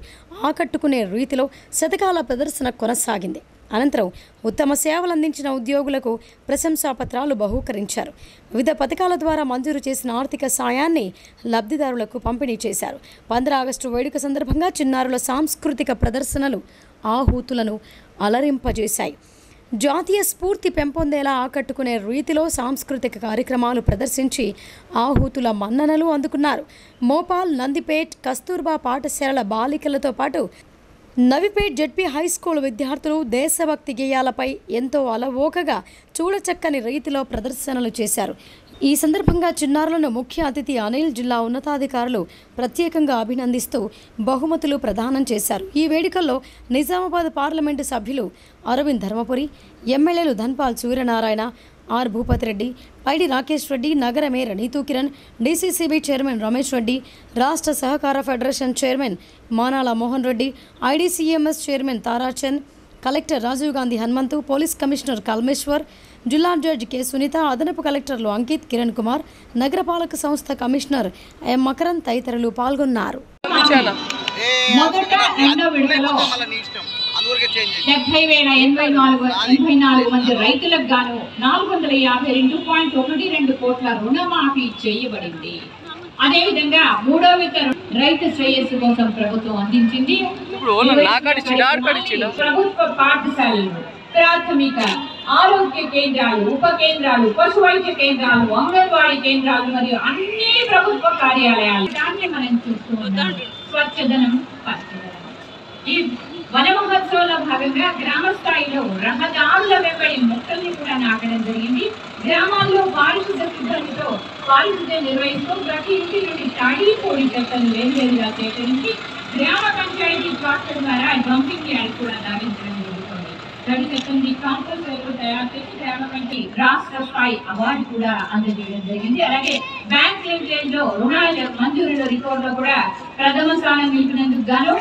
ఆకట్టుకునే రీతిలో శతకాల ప్రదర్శన కొనసాగింది. అనంతరం ఉత్తమ సేవలు అందించిన ఉద్యోగులకు ప్రశంసాపత్రాలు బహూకరించారు. వివిధ పథకాల ద్వారా మంజూరు చేసిన ఆర్థిక సాయాన్ని లబ్ధిదారులకు పంపిణీ చేశారు. 15 ఆగస్టు వేడుక సందర్భంగా చిన్నారుల సాంస్కృతిక ప్రదర్శనలు ఆహూతులను అలరింపజేశాయి. జాతీయ స్ఫూర్తి పెంపొందేలా ఆకట్టుకునే రీతిలో సాంస్కృతిక కార్యక్రమాలు ప్రదర్శించి ఆహూతుల మన్ననలు అందుకున్నారు. మోపాల్, నందిపేట్, కస్తూర్బా పాఠశాలల బాలికలతో పాటు నవిపేట్ జెడ్పీ హై స్కూల్ విద్యార్థులు దేశభక్తి గేయాలపై ఎంతో అలవోకగా చూడచక్కని రీతిలో ప్రదర్శనలు చేశారు. ఈ సందర్భంగా చిన్నారులను ముఖ్య అతిథి అనిల్, జిల్లా ఉన్నతాధికారులు ప్రత్యేకంగా అభినందిస్తూ బహుమతులు ప్రదానం చేశారు. ఈ వేడుకల్లో నిజామాబాద్ పార్లమెంటు సభ్యులు అరవింద్ ధర్మపురి, ఎమ్మెల్యేలు ధన్పాల్ సూర్యనారాయణ, ఆర్ భూపతి రెడ్డి, పైడి రాకేష్ రెడ్డి, నగర mayor Neetu Kiran, DCCB chairman Ramesh Reddy, రాష్ట్ర సహకార federation chairman Manala Mohan Reddy, IDCMS chairman Tarachand, collector Rajiv Gandhi Hanumanthu, police commissioner Kalmeshwar, జిల్లా జడ్జి కె సునీత, అదనపు కలెక్టర్లు అంకిత్, కిరణ్ కుమార్, నగరపాలక సంస్థ కమిషనర్ ఎం మకరన్ తదితరులు పాల్గొన్నారు. మొదట రెండో విడతలో 70,084 మంది రైతులకు గాను 452.12 కోట్ల రుణమాఫీ చేయబడింది. అదేవిధంగా మూడో విడత రైతు శ్రేయస్సు కోసం ప్రభుత్వం అందించింది. ప్రభుత్వ పాఠశాలలు, ప్రాథమిక ఆరోగ్య కేంద్రాలు, ఉప కేంద్రాలు, పశు వైద్య కేంద్రాలు, అంగన్వాడీ కేంద్రాలు మరియు అన్ని ప్రభుత్వ కార్యాలయాలు దాన్ని మనం చూస్తూ ఉన్నాం. స్వచ్ఛదనం, పచ్చదనం. ఈ వన మహోత్సవంలో భాగంగా గ్రామ స్థాయిలో రహదారుల వెంబడి మొక్కల్ని కూడా నాటడం జరిగింది. గ్రామాల్లో పారిశుద్ధ సిబ్బందితో పారిశుద్ధ్యం నిర్వహిస్తూ ప్రతి ఇంటి నుండి తాడి పొడి చెత్తను వేరువేరుగా సేకరించి గ్రామ పంచాయతీ ట్రాక్టర్ ద్వారా డంపింగ్ యార్డ్ కూడా సాగించడం జరుగుతుంది. తడి చెత్తని కాంపోస్ట్ ఎరువులు తయారు చేసి గ్రామ పంచాయతీ రాష్ట్ర స్థాయి అవార్డు కూడా అందజేయడం జరిగింది. అలాగే బ్యాంక్ లింకేజ్ లో రుణాల మంజూరుల రికార్డులో కూడా ప్రథమ స్థానం నిలిపినందుకు గాను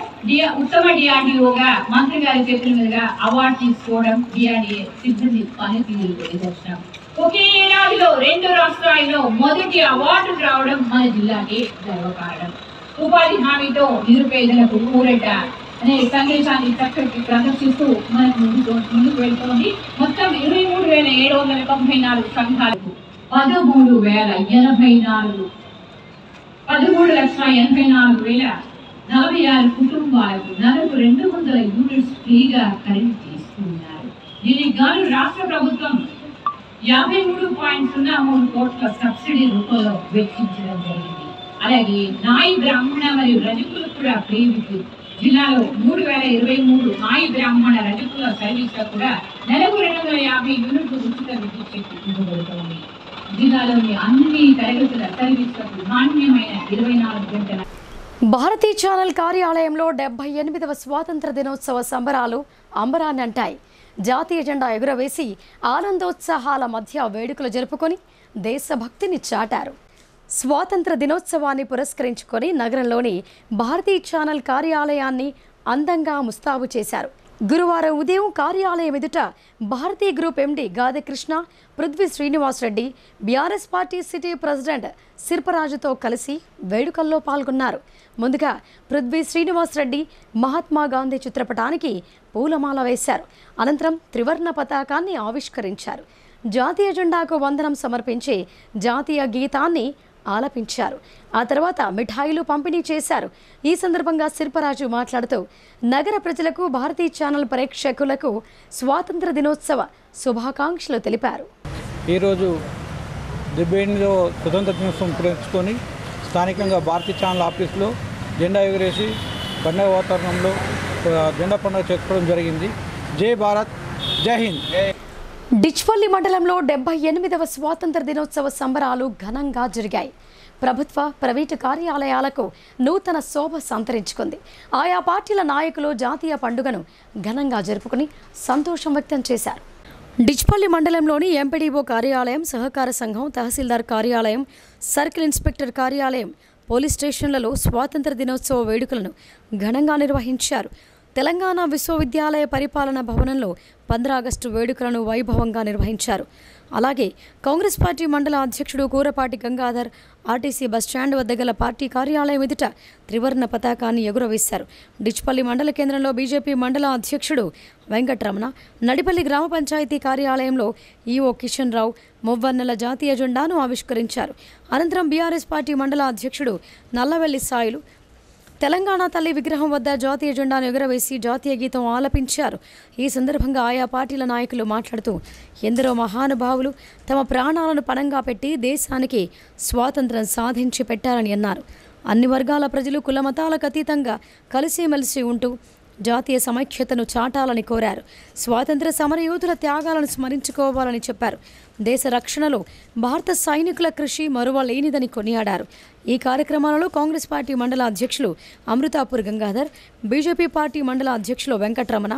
ఉత్తమ డిఆర్డీఓగా మంత్రి గారి చేతుల మీదుగా అవార్డు తీసుకోవడం డిఆర్డీఏ సిబ్బంది పనితీరుకు నిదర్శనం. ఒకే ఏడాదిలో 2 రాష్ట్రాల్లో మొదటి అవార్డు రావడం మన జిల్లాకి గర్వకారణం. ఉపాధి హామీతో నిరుపేదలకు ఊరట అనే సందేశాన్ని చక్కటి ప్రదర్శిస్తూ మనకు ముందుకు వెళ్తోంది. మొత్తం 23,794 సంఘాలకు 13,84,046 కుటుంబాలకు నెలకు 200 యూనిట్స్ ఫ్రీగా కరెంట్ తీసుకున్నారు. దీనికి గాను రాష్ట్ర ప్రభుత్వం 53.03 కోట్ల సబ్సిడీ రూపంలో వెచ్చించడం జరిగింది. అలాగే నాయి బ్రాహ్మణ మరియు రజకులు కూడా ఫ్రీ విద్యుత్. జిల్లాలో 3,023 నాయి బ్రాహ్మణ రజకుల సర్వీస్లో కూడా నెలకు 250 యూనిట్లు ఉచిత విద్యుత్ శక్తి ఇవ్వబడుతోంది. జిల్లాలోని అన్ని తరగతుల సర్వీసులకు నాణ్యమైన 24 గంటల. భారతీ ఛానల్ కార్యాలయంలో 78వ స్వాతంత్ర దినోత్సవ సంబరాలు అంబరాన్ని అంటాయి. జాతీయ జెండా ఎగురవేసి ఆనందోత్సాహాల మధ్య వేడుకలు జరుపుకొని దేశభక్తిని చాటారు. స్వాతంత్ర దినోత్సవాన్ని పురస్కరించుకొని నగరంలోని భారతీ ఛానల్ కార్యాలయాన్ని అందంగా ముస్తాబు చేశారు. గురువారం ఉదయం కార్యాలయం ఎదుట Bharati group MD Gadakrishna, Prithvi Srinivas Reddy, BRS party city president శిల్పరాజుతో కలిసి వేడుకల్లో పాల్గొన్నారు. ముందుగా పృథ్వీ శ్రీనివాస్ రెడ్డి మహాత్మా గాంధీ చిత్రపటానికి పూలమాల వేశారు. అనంతరం త్రివర్ణ పతాకాన్ని ఆవిష్కరించారు. జాతీయ జెండాకు వందనం సమర్పించి జాతీయ గీతాన్ని ఆలపించారు. ఆ తర్వాత మిఠాయిలు పంపిణీ చేశారు. ఈ సందర్భంగా శిల్పరాజు మాట్లాడుతూ నగర ప్రజలకు భారతీ ఛానల్ ప్రేక్షకులకు స్వాతంత్ర దినోత్సవ శుభాకాంక్షలు తెలిపారు. ఈరోజు 78వ స్వతంత్ర దినోత్సవం పురస్కరించుకొని స్థానికంగా భారతీ ఛానల్ ఆఫీస్లో జెండా ఎగురేసి పండుగ వాతావరణంలో జెండా పండుగ చేసుకోవడం జరిగింది. జై భారత్, జై హింద్. డిచ్పల్లి మండలంలో 78వ స్వాతంత్ర దినోత్సవ సంబరాలు ఘనంగా జరిగాయి. ప్రభుత్వ, ప్రైవేటు కార్యాలయాలకు నూతన శోభ సంతరించుకుంది. ఆయా పార్టీల నాయకులు జాతీయ పండుగను ఘనంగా జరుపుకుని సంతోషం వ్యక్తం చేశారు. డిచ్పల్లి మండలంలోని ఎంపీడీఓ కార్యాలయం, సహకార సంఘం, తహసీల్దార్ కార్యాలయం, సర్కిల్ ఇన్స్పెక్టర్ కార్యాలయం, పోలీస్ స్టేషన్లలో స్వాతంత్ర దినోత్సవ వేడుకలను ఘనంగా నిర్వహించారు. తెలంగాణ విశ్వవిద్యాలయ పరిపాలన భవనంలో 15 ఆగస్టు వేడుకలను వైభవంగా నిర్వహించారు. అలాగే కాంగ్రెస్ పార్టీ మండల అధ్యక్షుడు కూరపాటి గంగాధర్ ఆర్టీసీ బస్టాండ్ వద్ద గల పార్టీ కార్యాలయం ఎదుట త్రివర్ణ పతాకాన్ని ఎగురవేశారు. డిచ్పల్లి మండల కేంద్రంలో బీజేపీ మండల అధ్యక్షుడు వెంకటరమణ, నడిపల్లి గ్రామ పంచాయతీ కార్యాలయంలో ఈఓ కిషన్ రావు మువ్వన్నెల జాతీయ జెండాను ఆవిష్కరించారు. అనంతరం బీఆర్ఎస్ పార్టీ మండల అధ్యక్షుడు నల్లవెల్లి సాయిలు తెలంగాణ తల్లి విగ్రహం వద్ద జాతీయ జెండాను ఎగురవేసి జాతీయ గీతం ఆలపించారు. ఈ సందర్భంగా ఆయా పార్టీల నాయకులు మాట్లాడుతూ ఎందరో మహానుభావులు తమ ప్రాణాలను పణంగా పెట్టి దేశానికి స్వాతంత్రం సాధించి పెట్టారని అన్నారు. అన్ని వర్గాల ప్రజలు కులమతాలకు అతీతంగా కలిసిమెలిసి ఉంటూ జాతీయ సమైక్యతను చాటాలని కోరారు. స్వాతంత్ర సమరయోధుల త్యాగాలను స్మరించుకోవాలని చెప్పారు. దేశ రక్షణలో భారత సైనికుల కృషి మరువలేనిదని కొనియాడారు. ఈ కార్యక్రమాలలో కాంగ్రెస్ పార్టీ మండల అధ్యక్షులు అమృతాపూర్ గంగాధర్, బీజేపీ పార్టీ మండల అధ్యక్షులు వెంకటరమణ,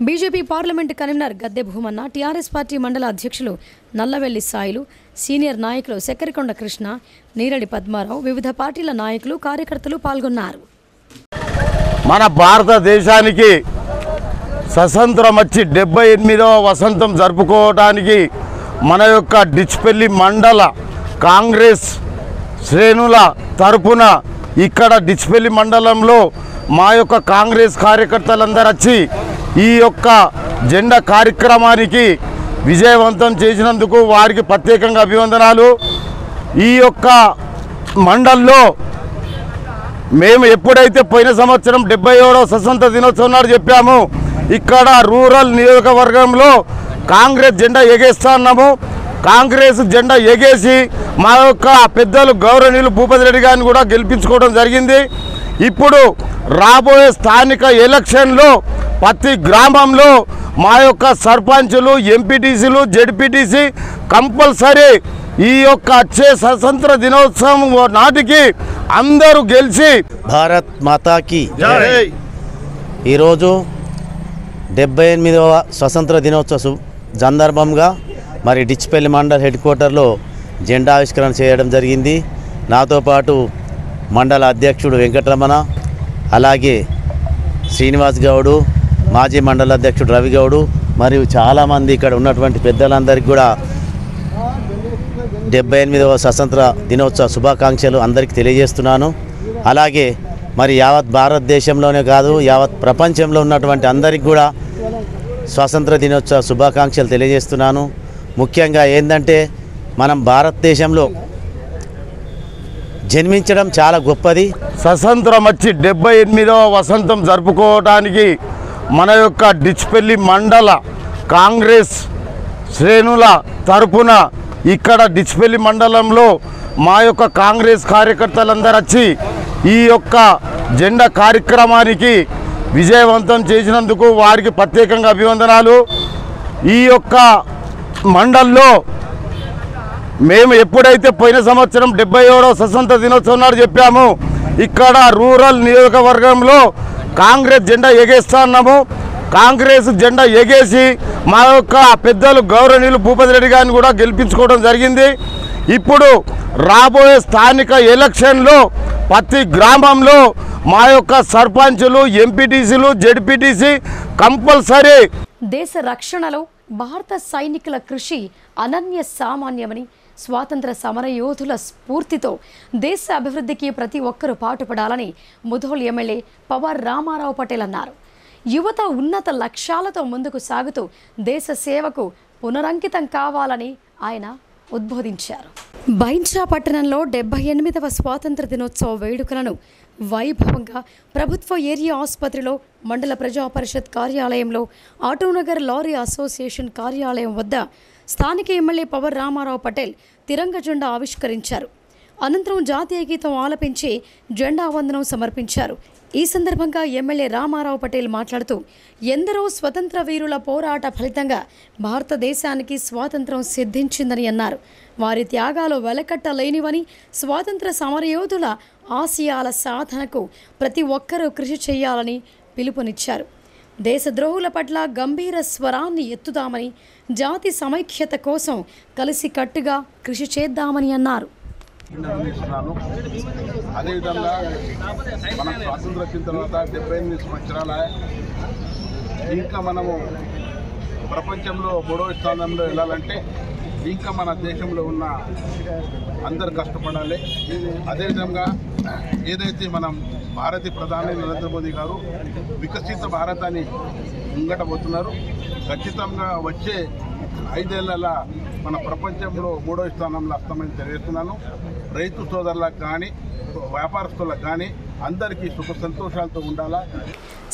బీజేపీ పార్లమెంటు కన్వీనర్ గద్దె భూమన్న, టీఆర్ఎస్ పార్టీ మండల అధ్యక్షులు నల్లవెల్లి సాయిలు, సీనియర్ నాయకులు సెక్కరికొండ కృష్ణ, నీరడి పద్మారావు, వివిధ పార్టీల నాయకులు, కార్యకర్తలు పాల్గొన్నారు. మన భారతదేశానికి స్వతంత్రం వచ్చి 78వ వసంతం జరుపుకోవడానికి మన యొక్క డిచ్పల్లి మండల కాంగ్రెస్ శ్రేణుల తరపున ఇక్కడ డిచ్పల్లి మండలంలో మా యొక్క కాంగ్రెస్ కార్యకర్తలందరూ వచ్చి ఈ యొక్క జెండా కార్యక్రమానికి విజయవంతం చేసినందుకు వారికి ప్రత్యేకంగా అభివందనాలు. ఈ యొక్క మండల్లో మేము ఎప్పుడైతే పోయిన సంవత్సరం 77వ స్వతంత్ర దినోత్సవం నాడు చెప్పాము, ఇక్కడ రూరల్ నియోజకవర్గంలో కాంగ్రెస్ జెండా ఎగేస్తున్నాము. కాంగ్రెస్ జెండా ఎగేసి మా యొక్క పెద్దలు గౌరవనీయులు భూపతి రెడ్డి గారిని కూడా గెలిపించుకోవడం జరిగింది. ఇప్పుడు రాబోయే స్థానిక ఎలక్షన్లో ప్రతి గ్రామంలో మా యొక్క సర్పంచులు, ఎంపీటీసీలు, జెడ్పీటీసీ కంపల్సరీ ఈ యొక్క వచ్చే స్వతంత్ర దినోత్సవం నాటికి అందరూ గెలిచి భారత్ మాతాకి జై. ఈరోజు 78వ స్వతంత్ర దినోత్సవ సందర్భంగా మరి డిచ్పల్లి మండల్ హెడ్ క్వార్టర్లో జెండా ఆవిష్కరణ చేయడం జరిగింది. నాతో పాటు మండల అధ్యక్షుడు వెంకటరమణ, అలాగే శ్రీనివాస్ గౌడు, మాజీ మండల అధ్యక్షుడు రవి గౌడు మరియు చాలామంది ఇక్కడ ఉన్నటువంటి పెద్దలందరికీ కూడా 78వ స్వతంత్ర దినోత్సవ శుభాకాంక్షలు అందరికీ తెలియజేస్తున్నాను. అలాగే మరి యావత్ భారతదేశంలోనే కాదు యావత్ ప్రపంచంలో ఉన్నటువంటి అందరికీ కూడా స్వాతంత్ర దినోత్సవ శుభాకాంక్షలు తెలియజేస్తున్నాను. ముఖ్యంగా ఏంటంటే మనం భారతదేశంలో జన్మించడం చాలా గొప్పది. స్వతంత్రం వచ్చి 78వ వసంతం జరుపుకోవడానికి మన యొక్క డిచ్పల్లి మండల కాంగ్రెస్ శ్రేణుల తరపున ఇక్కడ డిచ్పల్లి మండలంలో మా యొక్క కాంగ్రెస్ కార్యకర్తలందరూ వచ్చి ఈ యొక్క జెండా కార్యక్రమానికి విజయవంతం చేసినందుకు వారికి ప్రత్యేకంగా అభివందనాలు. ఈ యొక్క మండల్లో మేము ఎప్పుడైతే పోయిన సంవత్సరం 77వ స్వతంత్ర దినోత్సవం నాడు చెప్పాము, ఇక్కడ రూరల్ నియోజకవర్గంలో కాంగ్రెస్ జెండా ఎగేస్తున్నాము. కాంగ్రెస్ జెండా ఎగేసి మా యొక్క పెద్దలు గౌరవనీయులు భూపతి రెడ్డి గారిని కూడా గెలిపించుకోవడం జరిగింది. ఇప్పుడు రాబోయే స్థానిక ఎలక్షన్లో ప్రతి గ్రామంలో మా యొక్క సర్పంచులు, ఎంపీటీసీలు, జెడ్పీటీసీ కంపల్సరీ. దేశ రక్షణలో భారత సైనికుల కృషి అనన్య సామాన్యమని, స్వాతంత్ర సమర యోధుల స్ఫూర్తితో దేశ అభివృద్ధికి ప్రతి ఒక్కరూ పాటుపడాలని ముధోల్ ఎమ్మెల్యే పవర్ రామారావు పటేల్ అన్నారు. యువత ఉన్నత లక్ష్యాలతో ముందుకు సాగుతూ దేశ సేవకు పునరంకితం కావాలని ఆయన ఉద్బోధించారు. బైంచా పట్టణంలో 78వ స్వాతంత్ర దినోత్సవ వేడుకలను వైభవంగా ప్రభుత్వ ఏరియా ఆసుపత్రిలో, మండల ప్రజా పరిషత్ కార్యాలయంలో, ఆటోనగర్ లారీ అసోసియేషన్ కార్యాలయం వద్ద స్థానిక ఎమ్మెల్యే పవర్ రామారావు పటేల్ తిరంగ జెండా ఆవిష్కరించారు. అనంతరం జాతీయ గీతం ఆలపించి జెండా వందనం సమర్పించారు. ఈ సందర్భంగా ఎమ్మెల్యే రామారావు పటేల్ మాట్లాడుతూ, ఎందరో స్వతంత్ర వీరుల పోరాట ఫలితంగా భారతదేశానికి స్వాతంత్రం సిద్ధించిందని అన్నారు. వారి త్యాగాలు వెలకట్టలేనివని, స్వాతంత్ర సమరయోధుల ఆశయాల సాధనకు ప్రతి ఒక్కరూ కృషి చేయాలని పిలుపునిచ్చారు. దేశద్రోహుల పట్ల గంభీర స్వరాన్ని ఎత్తుదామని, జాతి సమైక్యత కోసం కలిసికట్టుగా కృషి చేద్దామని అన్నారు. అదేవిధంగా మనం స్వాతంత్రం వచ్చిన తర్వాత 78 సంవత్సరాల ఇంకా మనము ప్రపంచంలో 3వ స్థానంలో వెళ్ళాలంటే ఇంకా మన దేశంలో ఉన్న అందరు కష్టపడాలి. అదేవిధంగా ఏదైతే మనం భారతీయ ప్రధాని నరేంద్ర మోదీ గారు వికసిత భారతాన్ని ముంగటబోతున్నారు, ఖచ్చితంగా వచ్చే 5 ఏళ్ళ మన ప్రపంచంలో 3వ స్థానంలో వస్తామని తెలియజేస్తున్నాను. రైతు సోదరులకు కానీ వ్యాపారస్తులకు కానీ అందరికీ సుఖ సంతోషాలతో ఉండాలా.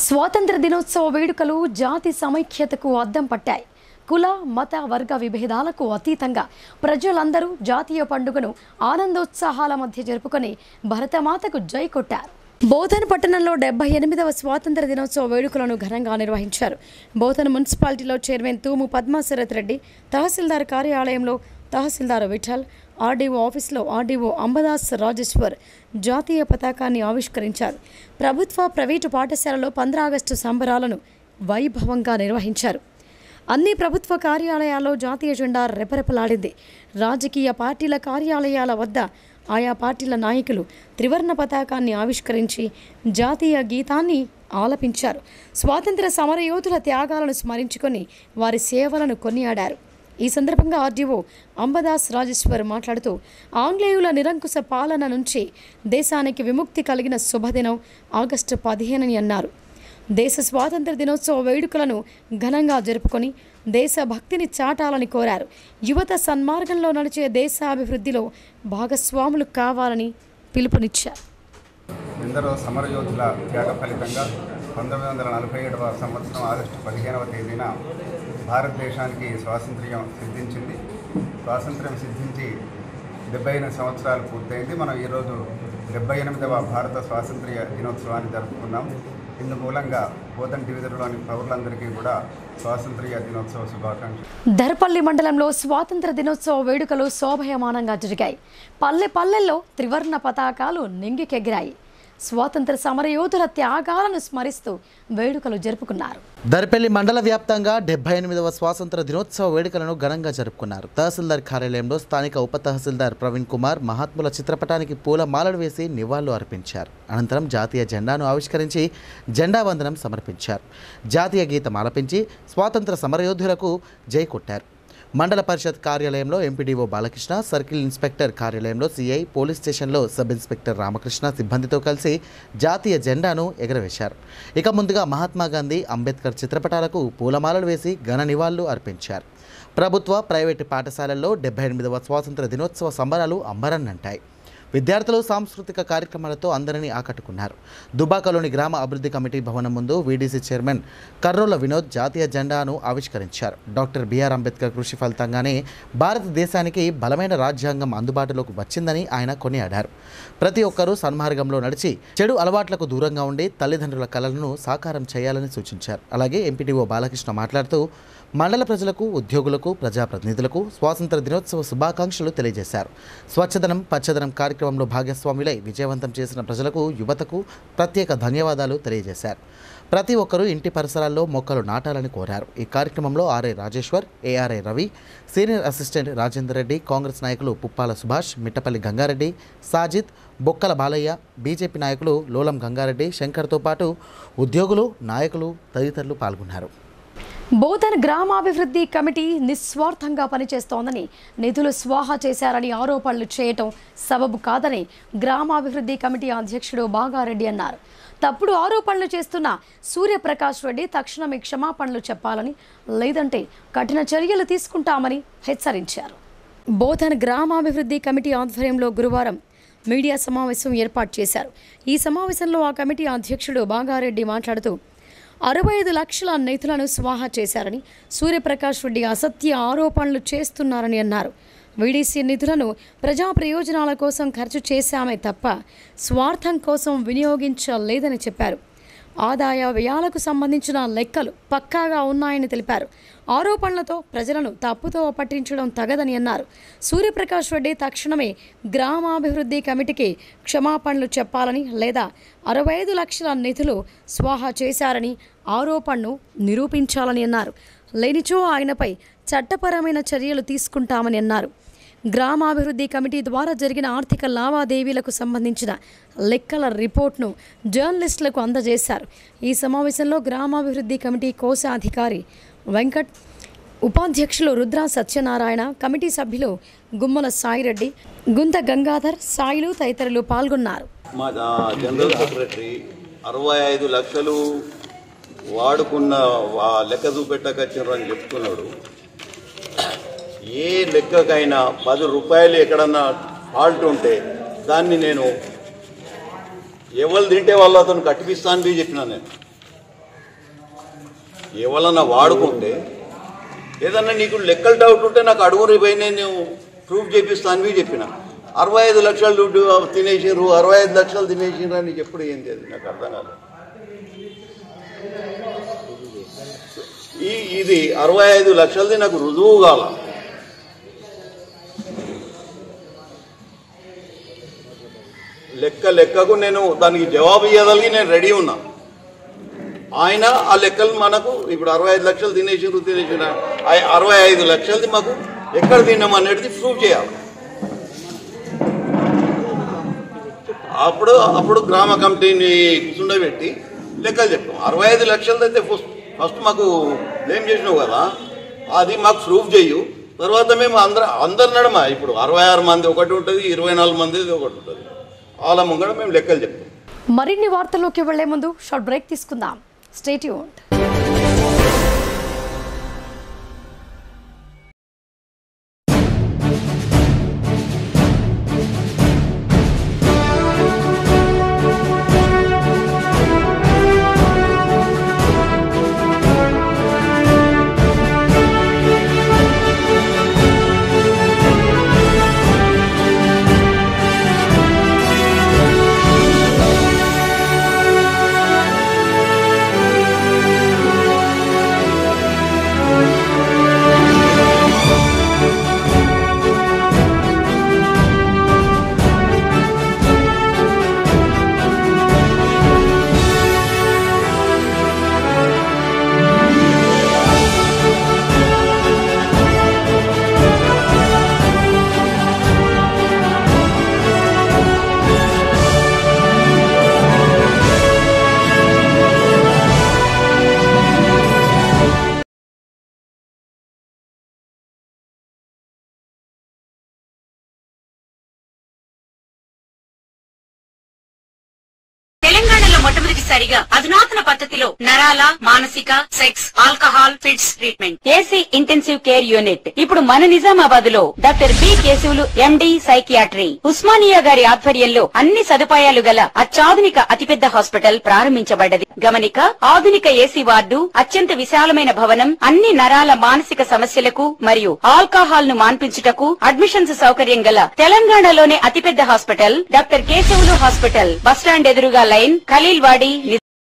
స్వాతంత్ర దినోత్సవ వేడుకలు జాతి సమైక్యతకు అద్దం పట్టాయి. కుల, మత, వర్గ విభేదాలకు అతీతంగా ప్రజలందరూ జాతీయ పండుగను ఆనందోత్సాహాల మధ్య జరుపుకొని భరతమాతకు జై కొట్టారు. బోధన్ పట్టణంలో 78వ స్వాతంత్ర దినోత్సవ వేడుకలను ఘనంగా నిర్వహించారు. బోధన్ మున్సిపాలిటీలో చైర్మన్ తూము పద్మాశరథ్ రెడ్డి, తహసీల్దార్ కార్యాలయంలో తహసీల్దార్ విఠల్, ఆర్డీఓ ఆఫీసులో ఆర్డీఓ అంబదాస్ రాజేశ్వర్ జాతీయ పతాకాన్ని ఆవిష్కరించారు. ప్రభుత్వ, ప్రైవేటు పాఠశాలలో 15 ఆగస్టు సంబరాలను వైభవంగా నిర్వహించారు. అన్ని ప్రభుత్వ కార్యాలయాల్లో జాతీయ జెండా రెపరెపలాడింది. రాజకీయ పార్టీల కార్యాలయాల వద్ద ఆయా పార్టీల నాయకులు త్రివర్ణ పతాకాన్ని ఆవిష్కరించి జాతీయ గీతాన్ని ఆలపించారు. స్వాతంత్ర సమరయోధుల త్యాగాలను స్మరించుకొని వారి సేవలను కొనియాడారు. ఈ సందర్భంగా ఆర్డీఓ అంబదాస్ రాజేశ్వర్ మాట్లాడుతూ ఆంగ్లేయుల నిరంకుశ పాలన నుంచి దేశానికి విముక్తి కలిగిన శుభదినం ఆగస్టు 15 అన్నారు. దేశ స్వాతంత్ర దినోత్సవ వేడుకలను ఘనంగా జరుపుకొని దేశభక్తిని చాటాలని కోరారు. యువత సన్మార్గంలో నడిచే దేశాభివృద్ధిలో భాగస్వాములు కావాలని పిలుపునిచ్చారు. ఎందరో సమరయోధుల త్యాగ ఫలితంగా 1947వ సంవత్సరం ఆగస్టు 15వ తేదీన భారతదేశానికి స్వాతంత్ర్యం సిద్ధించింది. స్వాతంత్ర్యం సిద్ధించి 78 సంవత్సరాలు పూర్తయింది. మనం ఈరోజు 78వ భారత స్వాతంత్ర్య దినోత్సవాన్ని జరుపుకున్నాం. ఇందు మూలంగా బోధన్ డివిజన్లోని పౌరులందరికీ కూడా స్వాతంత్ర్య దినోత్సవ శుభాకాంక్షలు. దర్పల్లి మండలంలో స్వాతంత్ర దినోత్సవ వేడుకలు శోభయమానంగా జరిగాయి. పల్లె పల్లెల్లో త్రివర్ణ పతాకాలు నింగికెగిరాయి. స్వాతంత్ర సమరయోధుల త్యాగాలను స్మరిస్తూ వేడుకలు జరుపుకున్నారు. దర్పల్లి మండల వ్యాప్తంగా 78వ స్వాతంత్ర దినోత్సవ వేడుకలను ఘనంగా జరుపుకున్నారు. తహసీల్దార్ కార్యాలయంలో స్థానిక ఉప తహసీల్దార్ ప్రవీణ్ కుమార్ మహాత్ముల చిత్రపటానికి పూల మాలలు వేసి నివాళులు అర్పించారు. అనంతరం జాతీయ జెండాను ఆవిష్కరించి జెండా వందనం సమర్పించారు. జాతీయ గీతం ఆలపించి స్వాతంత్ర సమరయోధులకు జై కొట్టారు. మండల పరిషత్ కార్యాలయంలో ఎంపీడీఓ బాలకృష్ణ, సర్కిల్ ఇన్స్పెక్టర్ కార్యాలయంలో సిఐ, పోలీస్ స్టేషన్లో సబ్ ఇన్స్పెక్టర్ రామకృష్ణ సిబ్బందితో కలిసి జాతీయ జెండాను ఎగరవేశారు. ఇక ముందుగా మహాత్మా గాంధీ, అంబేద్కర్ చిత్రపటాలకు పూలమాలలు వేసి ఘన నివాళులు అర్పించారు. ప్రభుత్వ, ప్రైవేటు పాఠశాలల్లో 78వ స్వాతంత్ర దినోత్సవ సంబరాలు అంబరన్నంటాయి. విద్యార్థులు సాంస్కృతిక కార్యక్రమాలతో అందరినీ ఆకట్టుకున్నారు. దుబాకలోని గ్రామ అభివృద్ధి కమిటీ భవనం ముందు వీడీసీ చైర్మన్ కర్రోల వినోద్ జాతీయ జెండాను ఆవిష్కరించారు. డాక్టర్ బిఆర్ అంబేద్కర్ కృషి ఫలితంగానే భారతదేశానికి బలమైన రాజ్యాంగం అందుబాటులోకి వచ్చిందని ఆయన కొనియాడారు. ప్రతి ఒక్కరూ సన్మార్గంలో నడిచి చెడు అలవాట్లకు దూరంగా ఉండి తల్లిదండ్రుల కలలను సాకారం చేయాలని సూచించారు. అలాగే ఎంపీడీఓ బాలకృష్ణ మాట్లాడుతూ మండల ప్రజలకు, ఉద్యోగులకు, ప్రజాప్రతినిధులకు స్వాతంత్ర దినోత్సవ శుభాకాంక్షలు తెలియజేశారు. స్వచ్ఛదనం, పచ్చదనం కార్యక్రమంలో భాగస్వాములై విజయవంతం చేసిన ప్రజలకు, యువతకు ప్రత్యేక ధన్యవాదాలు తెలియజేశారు. ప్రతి ఒక్కరూ ఇంటి పరిసరాల్లో మొక్కలు నాటాలని కోరారు. ఈ కార్యక్రమంలో RI Rajeshwar, ARI Ravi, senior assistant Rajender Reddy, Congress నాయకులు పుప్పాల సుభాష్, మిట్టపల్లి గంగారెడ్డి, సాజిద్, బొక్కల బాలయ్య, బీజేపీ నాయకులు లోలం గంగారెడ్డి, శంకర్తో పాటు ఉద్యోగులు, నాయకులు తదితరులు పాల్గొన్నారు. బోధన్ గ్రామాభివృద్ధి కమిటీ నిస్వార్థంగా పనిచేస్తోందని, నిధులు స్వాహా చేశారని ఆరోపణలు చేయటం సబబు కాదని గ్రామాభివృద్ధి కమిటీ అధ్యక్షుడు బాగారెడ్డి అన్నారు. తప్పుడు ఆరోపణలు చేస్తున్న సూర్యప్రకాష్ రెడ్డి తక్షణమే క్షమాపణలు చెప్పాలని, లేదంటే కఠిన చర్యలు తీసుకుంటామని హెచ్చరించారు. బోధన్ గ్రామాభివృద్ధి కమిటీ ఆధ్వర్యంలో గురువారం మీడియా సమావేశం ఏర్పాటు చేశారు. ఈ సమావేశంలో ఆ కమిటీ అధ్యక్షుడు బాగారెడ్డి మాట్లాడుతూ 65 లక్షల నిధులను స్వాహా చేశారని, సూర్యప్రకాష్ రెడ్డి అసత్య ఆరోపణలు చేస్తున్నారని అన్నారు. వీడీసీ నిధులను ప్రజా ప్రయోజనాల కోసం ఖర్చు చేశామే తప్ప స్వార్థం కోసం వినియోగించలేదని చెప్పారు. ఆదాయ వ్యయాలకు సంబంధించిన లెక్కలు పక్కాగా ఉన్నాయని తెలిపారు. ఆరోపణలతో ప్రజలను తప్పుతో పట్టించడం తగదని అన్నారు. సూర్యప్రకాష్ రెడ్డి తక్షణమే గ్రామాభివృద్ధి కమిటీకి క్షమాపణలు చెప్పాలని, లేదా 65 లక్షల నిధులు స్వాహా చేశారని ఆరోపణను నిరూపించాలని అన్నారు. లేనిచో ఆయనపై చట్టపరమైన చర్యలు తీసుకుంటామని అన్నారు. గ్రామాభివృద్ధి కమిటీ ద్వారా జరిగిన ఆర్థిక లావాదేవీలకు సంబంధించిన లెక్కల రిపోర్ట్ను జర్నలిస్టులకు అందజేశారు. ఈ సమావేశంలో గ్రామాభివృద్ధి కమిటీ కోశాధికారి వెంకట్, ఉపాధ్యక్షులు రుద్ర సత్యనారాయణ, కమిటీ సభ్యులు గుమ్మల సాయిరెడ్డి, గుంత గంగాధర్, సాయిలు తదితరులు పాల్గొన్నారు. మా జనరల్ సెక్రటరీ 65 లక్షలు వాడుకున్న లెక్క చూపెట్టకొచ్చారు అని చెప్తున్నాడు. ఏ లెక్కకైనా 10 రూపాయలు ఎక్కడన్నా ఫాల్ట్ ఉంటే దాన్ని నేను ఎవరు తింటే వాళ్ళతో కట్టిపిస్తాను బి చెప్పినా. నేను ఎవరన్నా వాడుకుంటే ఏదన్నా నీకు లెక్కలు డౌట్ ఉంటే నాకు అడుగురు పోయి నేను ప్రూఫ్ చేపిస్తాను బి చెప్పిన. 65 లక్షలు దుడ్డు తినేసిర్రు, 65 లక్షలు తినేసిర్రు అని ఎప్పుడు ఏంది అది నాకు అర్థం కాదు. ఇది 65 లక్షలది నాకు రుజువు కాల. లెక్కకు నేను దానికి జవాబు ఇవ్వగలిగి నేను రెడీ ఉన్నా. ఆయన ఆ లెక్కలు మనకు ఇప్పుడు 65 లక్షలు తినేసిన 65 లక్షలది మాకు ఎక్కడ తిన్నామనేది ప్రూవ్ చేయాలి. అప్పుడు గ్రామ కమిటీని కూర్చుండబెట్టి లెక్కలు చెప్తాం. 65 లక్షలది అయితే ఫస్ట్ మాకు ఏం చేసినావు కదా, అది మాకు ప్రూఫ్ చేయు. తర్వాత మేము అందరు నడమ ఇప్పుడు 66 మంది ఒకటి ఉంటుంది, 24 మంది ఒకటి ఉంటుంది. వాళ్ళ ముంగడ మేము లెక్కలు చెప్తాం. మరిన్ని వార్తల్లోకి వెళ్లే ముందు షార్ట్ బ్రేక్ తీసుకుందాం. Stay tuned. మొట్టమొదటిసారిగా అధునాతన పద్ధతిలో నరాల, మానసిక, sex, alcohol, fits treatment, AC intensive care unit ఇప్పుడు మన నిజామాబాద్ లో doctor B Keshavulu MD psychiatry Osmania గారి ఆధ్వర్యంలో అన్ని సదుపాయాలు గల అత్యాధునిక అతిపెద్ద హాస్పిటల్ ప్రారంభించబడ్డది. గమనిక, ఆధునిక ఏసీ వార్డు, అత్యంత విశాలమైన భవనం, అన్ని నరాల మానసిక సమస్యలకు మరియు ఆల్కహాల్ ను మాన్పించుటకు అడ్మిషన్స్ సౌకర్యం గల తెలంగాణలోనే అతిపెద్ద hospital doctor Keshavulu hospital. Bus stand ఎదురుగా లైన్, ఖలీల్వాడి.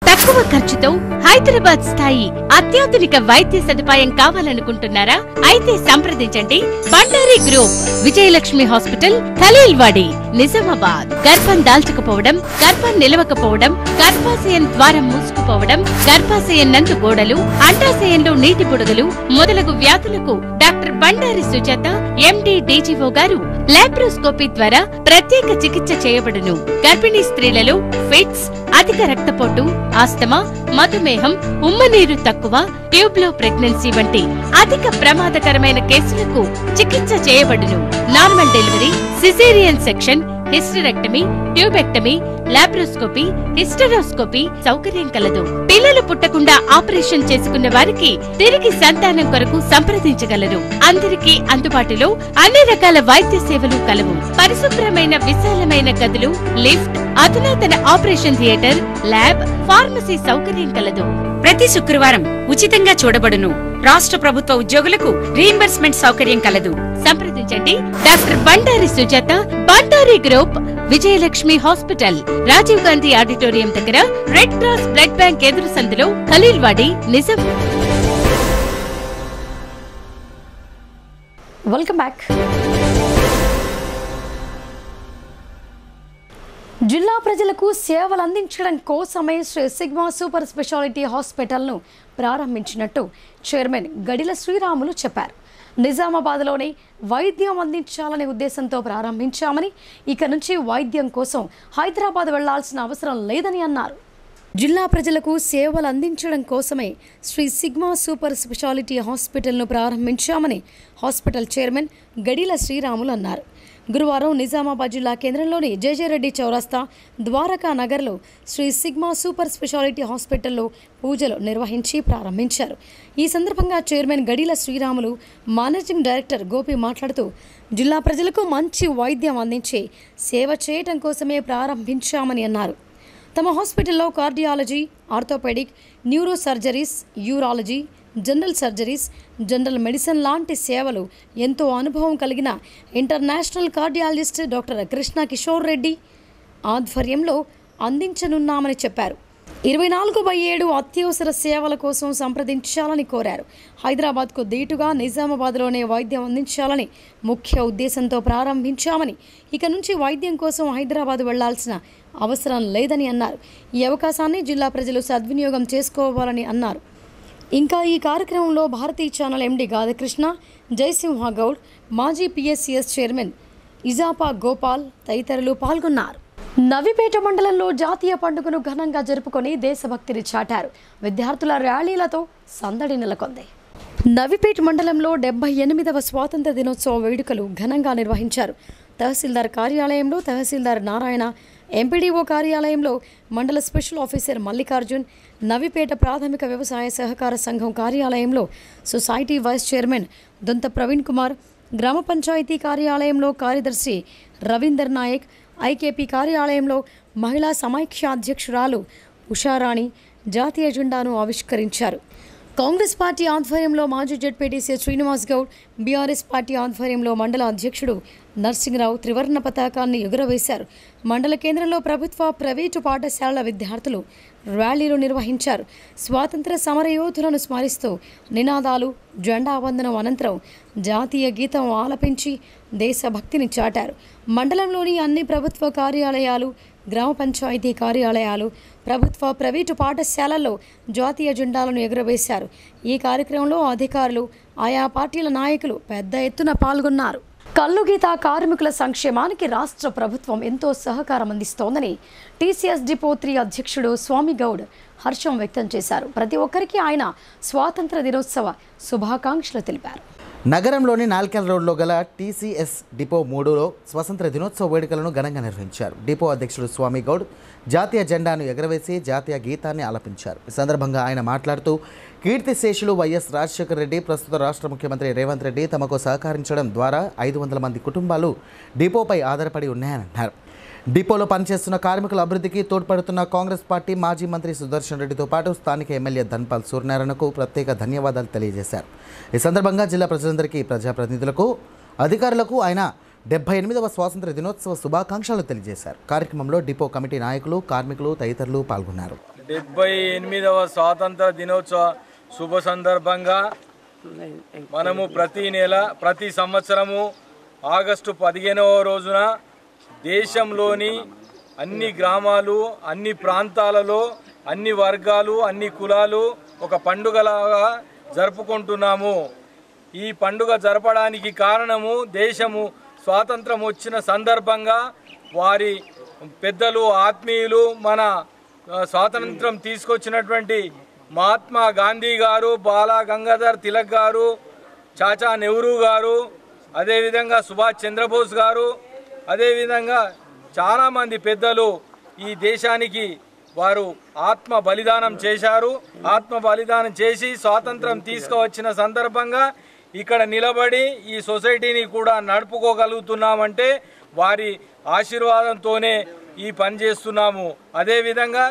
తక్కువ ఖర్చుతో హైదరాబాద్ స్థాయి అత్యాధునిక వైద్య సదుపాయం కావాలనుకుంటున్నారా? అయితే సంప్రదించండి బండారి గ్రూప్, విజయలక్ష్మి హాస్పిటల్, ఖలీల్వాడి, నిజామాబాద్. గర్భం దాల్చకపోవడం, గర్భం నిలవకపోవడం, గర్భాశయం ద్వారం మూసుకుపోవడం, గర్భాశయం నందు గోడలు, అండాశయంలో నీటి పొడుగులు మొదలగు వ్యాధులకు డాక్టర్ బండారి సుజాత ఎండి డీజీఓ గారు లాప్రోస్కోపీ ద్వారా ప్రత్యేక చికిత్స చేయబడును. గర్భిణీ స్త్రీలలో ఫిట్స్, అధిక రక్తపోటు, ఆస్తమా, మధుమేహం, ఉమ్మనీరు తక్కువ, ట్యూబ్లో ప్రెగ్నెన్సీ వంటి అధిక ప్రమాదకరమైన కేసులకు చికిత్స చేయబడును. Normal delivery, caesarean section, hysterectomy, tubectomy, laparoscopy, hysteroscopy సౌకర్యం కలదు. పిల్లలు పుట్టకుండా ఆపరేషన్ చేసుకున్న వారికి తిరిగి సంతానం కొరకు సంప్రదించగలరు. అందరికీ అందుబాటులో అన్ని రకాల వైద్య సేవలు కలవు. పరిశుభ్రమైన విశాలమైన గదులు, లిఫ్ట్, అధునాతన ఆపరేషన్ థియేటర్, ల్యాబ్, ఫార్మసీ సౌకర్యం కలదు. ప్రతి శుక్రవారం ఉచితంగా చూడబడును. రాష్ట్ర ప్రభుత్వ ఉద్యోగులకు రీయింబర్స్మెంట్ సౌకర్యం కలదు. సంప్రదించండి doctor Bandari Sujatha, Bandari group, Vijayalakshmi hospital, Rajiv Gandhi auditorium దగ్గర, రెడ్ క్రాస్ బ్లడ్ బ్యాంక్ ఎదురు సందులో, ఖలీల్వాడి, నిజాం. Welcome back. జిల్లా ప్రజలకు సేవలు అందించడం కోసమే శ్రీ సిగ్మా సూపర్ స్పెషాలిటీ హాస్పిటల్ను ప్రారంభించినట్టు చైర్మన్ గడిల శ్రీరాములు చెప్పారు. నిజామాబాద్లోనే వైద్యం అందించాలనే ఉద్దేశంతో ప్రారంభించామని, ఇక నుంచి వైద్యం కోసం హైదరాబాద్ వెళ్లాల్సిన అవసరం లేదని అన్నారు. జిల్లా ప్రజలకు సేవలు అందించడం కోసమే శ్రీ సిగ్మా సూపర్ స్పెషాలిటీ హాస్పిటల్ను ప్రారంభించామని హాస్పిటల్ చైర్మన్ గడిల శ్రీరాములు అన్నారు. గురువారం నిజామాబాద్ జిల్లా కేంద్రంలోని జేజేరెడ్డి చౌరస్తా, ద్వారకా నగర్లో శ్రీ సిగ్మా సూపర్ స్పెషాలిటీ హాస్పిటల్లో పూజలు నిర్వహించి ప్రారంభించారు. ఈ సందర్భంగా chairman Gadila Sriramulu, managing director Gopi మాట్లాడుతూ, జిల్లా ప్రజలకు మంచి వైద్యం అందించి సేవ చేయడం కోసమే ప్రారంభించామని అన్నారు. తమ హాస్పిటల్లో cardiology, orthopaedic, neuro surgeries, urology, general surgeries, general medicine లాంటి సేవలు ఎంతో అనుభవం కలిగిన international cardiologist doctor Krishna Kishore Reddy ఆధ్వర్యంలో అందించనున్నామని చెప్పారు. 24/7 అత్యవసర సేవల కోసం సంప్రదించాలని కోరారు. హైదరాబాద్కు దీటుగా నిజామాబాద్లోనే వైద్యం అందించాలని ముఖ్య ఉద్దేశంతో ప్రారంభించామని, ఇక నుంచి వైద్యం కోసం హైదరాబాద్ వెళ్లాల్సిన అవసరం లేదని అన్నారు. ఈ అవకాశాన్ని జిల్లా ప్రజలు సద్వినియోగం చేసుకోవాలని అన్నారు. ఇంకా ఈ కార్యక్రమంలో భారతీ ఛానల్ ఎండి గాదకృష్ణ, జయసింహ గౌడ్, మాజీ పిఎస్సిఎస్ చైర్మన్ ఇజాపా గోపాల్ తదితరులు పాల్గొన్నారు. నవిపేట మండలంలో జాతీయ పండుగను ఘనంగా జరుపుకొని దేశభక్తిని చాటారు. విద్యార్థుల ర్యాలీలతో సందడి నెలకొంది. నవిపేట మండలంలో 78వ స్వాతంత్ర దినోత్సవ వేడుకలు ఘనంగా నిర్వహించారు. తహసీల్దార్ కార్యాలయంలో తహసీల్దార్ నారాయణ, ఎంపీడీఓ కార్యాలయంలో మండల స్పెషల్ ఆఫీసర్ మల్లికార్జున్, నవిపేట ప్రాథమిక వ్యవసాయ సహకార సంఘం కార్యాలయంలో society vice chairman Donta Praveen Kumar, గ్రామ పంచాయతీ కార్యాలయంలో కార్యదర్శి రవీందర్ నాయక్, ఐకేపీ కార్యాలయంలో మహిళా సమైక్య అధ్యక్షురాలు ఉషారాణి జాతీయ జెండాను ఆవిష్కరించారు. కాంగ్రెస్ పార్టీ ఆధ్వర్యంలో మాజీ ZPTC Srinivas Goud, BRS party ఆధ్వర్యంలో మండల అధ్యక్షుడు నర్సింగరావు త్రివర్ణ పతాకాన్ని ఎగురవేశారు. మండల కేంద్రంలో ప్రభుత్వ, ప్రైవేటు పాఠశాలల విద్యార్థులు ర్యాలీలు నిర్వహించారు. స్వాతంత్ర సమరయోధులను స్మరిస్తూ నినాదాలు, జెండా వందనం అనంతరం జాతీయ గీతం ఆలపించి దేశభక్తిని చాటారు. మండలంలోని అన్ని ప్రభుత్వ కార్యాలయాలు, గ్రామ పంచాయతీ కార్యాలయాలు, ప్రభుత్వ, ప్రైవేటు పాఠశాలల్లో జాతీయ జెండాలను ఎగురవేశారు. ఈ కార్యక్రమంలో అధికారులు, ఆయా పార్టీల నాయకులు పెద్ద ఎత్తున పాల్గొన్నారు. కల్లుగీత కార్మికుల సంక్షేమానికి రాష్ట్ర ప్రభుత్వం ఎంతో సహకారం అందిస్తోందని టీసీఎస్ డిపో 3 అధ్యక్షుడు స్వామి గౌడ్ హర్షం వ్యక్తం చేశారు. ప్రతి ఒక్కరికి ఆయన స్వాతంత్ర దినోత్సవ శుభాకాంక్షలు తెలిపారు. నగరంలోని నాల్కల్ రోడ్లో గల టీసీఎస్ డిపో 3లో స్వాతంత్ర దినోత్సవ వేడుకలను ఘనంగా నిర్వహించారు. డిపో అధ్యక్షుడు స్వామి గౌడ్ జాతీయ జెండాను ఎగరవేసి జాతీయ గీతాన్ని ఆలపించారు. ఈ సందర్భంగా ఆయన మాట్లాడుతూ కీర్తిశేషులు వైఎస్ రాజశేఖర రెడ్డి, ప్రస్తుత రాష్ట్ర ముఖ్యమంత్రి రేవంత్ రెడ్డి తమకు సహకరించడం ద్వారా 500 మంది కుటుంబాలు డిపోపై ఆధారపడి ఉన్నాయని అన్నారు. డిపోలో పనిచేస్తున్న కార్మికుల అభివృద్ధికి తోడ్పడుతున్న కాంగ్రెస్ పార్టీ మాజీ మంత్రి సుదర్శన్ రెడ్డితో పాటు స్థానిక ఎమ్మెల్యే ధన్పాల్ సూర్యనారాయణకు ప్రత్యేక ధన్యవాదాలు తెలియజేశారు. ఈ సందర్భంగా జిల్లా ప్రజలందరికీ, ప్రజాప్రతినిధులకు, అధికారులకు ఆయన 78వ స్వాతంత్ర దినోత్సవ శుభాకాంక్షలు తెలియజేశారు. కార్యక్రమంలో డిపో కమిటీ నాయకులు, కార్మికులు తదితరులు పాల్గొన్నారు. 78వ స్వాతంత్ర దినోత్సవ శుభ సందర్భంగా మనము ప్రతి సంవత్సరము ఆగస్టు 15వ రోజున దేశంలోని అన్ని గ్రామాలు, అన్ని ప్రాంతాలలో, అన్ని వర్గాలు, అన్ని కులాలు ఒక పండుగలాగా జరుపుకుంటున్నాము. ఈ పండుగ జరపడానికి కారణము దేశము స్వాతంత్రం వచ్చిన సందర్భంగా వారి పెద్దలు, ఆత్మీయులు, మన స్వాతంత్రం తీసుకొచ్చినటువంటి మహాత్మా గాంధీ గారు, బాలా గంగాధర్ తిలక్ గారు, చాచా నెహ్రూ గారు, అదేవిధంగా సుభాష్ చంద్రబోస్ గారు, అదేవిధంగా చాలామంది పెద్దలు ఈ దేశానికి వారు ఆత్మ బలిదానం చేశారు. ఆత్మ బలిదానం చేసి స్వాతంత్రం తీసుకువచ్చిన సందర్భంగా ఇక్కడ నిలబడి ఈ సొసైటీని కూడా నడుపుకోగలుగుతున్నామంటే వారి ఆశీర్వాదంతోనే ఈ పని చేస్తున్నాము. అదేవిధంగా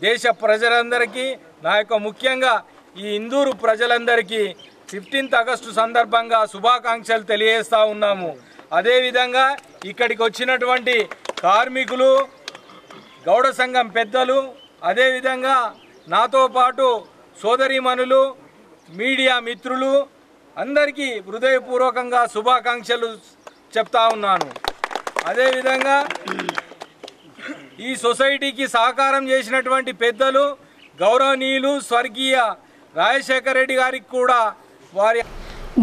దేశ ప్రజలందరికీ, నా యొక్క ముఖ్యంగా ఈ ఇందూరు ప్రజలందరికీ 15th ఆగస్టు సందర్భంగా శుభాకాంక్షలు తెలియజేస్తూ ఉన్నాము. అదేవిధంగా ఇక్కడికి వచ్చినటువంటి కార్మికులు, గౌడ సంఘం పెద్దలు, అదేవిధంగా నాతో పాటు సోదరీమణులు, మీడియా మిత్రులు అందరికీ హృదయపూర్వకంగా శుభాకాంక్షలు చెప్తా ఉన్నాను. అదేవిధంగా ఈ సొసైటీకి సహకారం చేసినటువంటి పెద్దలు గౌరవనీయులు స్వర్గీయ రాజశేఖర రెడ్డి గారికి కూడా వారి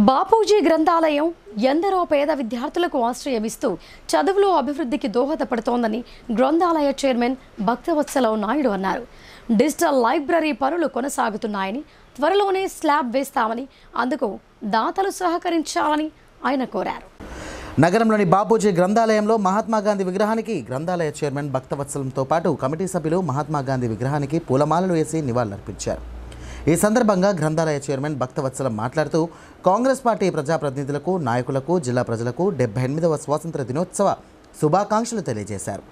బాపూజీ గ్రంథాలయం ఎందరో పేద విద్యార్థులకు ఆశ్రయమిస్తూ చదువులో అభివృద్ధికి దోహదపడుతోందని గ్రంథాలయ చైర్మన్ భక్తవత్సల నాయుడు అన్నారు. డిజిటల్ లైబ్రరీ పనులు కొనసాగుతున్నాయని, త్వరలోనే స్లాబ్ వేస్తామని, అందుకు దాతలు సహకరించాలని ఆయన కోరారు. నగరంలోని బాపూజీ గ్రంథాలయంలో మహాత్మాగాంధీ విగ్రహానికి గ్రంథాలయ చైర్మన్ భక్తవత్సలంతో పాటు కమిటీ సభ్యులు మహాత్మాగాంధీ విగ్రహానికి పూలమాలలు వేసి నివాళులర్పించారు. ఈ సందర్భంగా గ్రంథాలయ చైర్మన్ భక్తవత్సలం మాట్లాడుతూ కాంగ్రెస్ పార్టీ ప్రజాప్రతినిధులకు, నాయకులకు, జిల్లా ప్రజలకు 78వ స్వాతంత్ర దినోత్సవ శుభాకాంక్షలు తెలియజేశారు.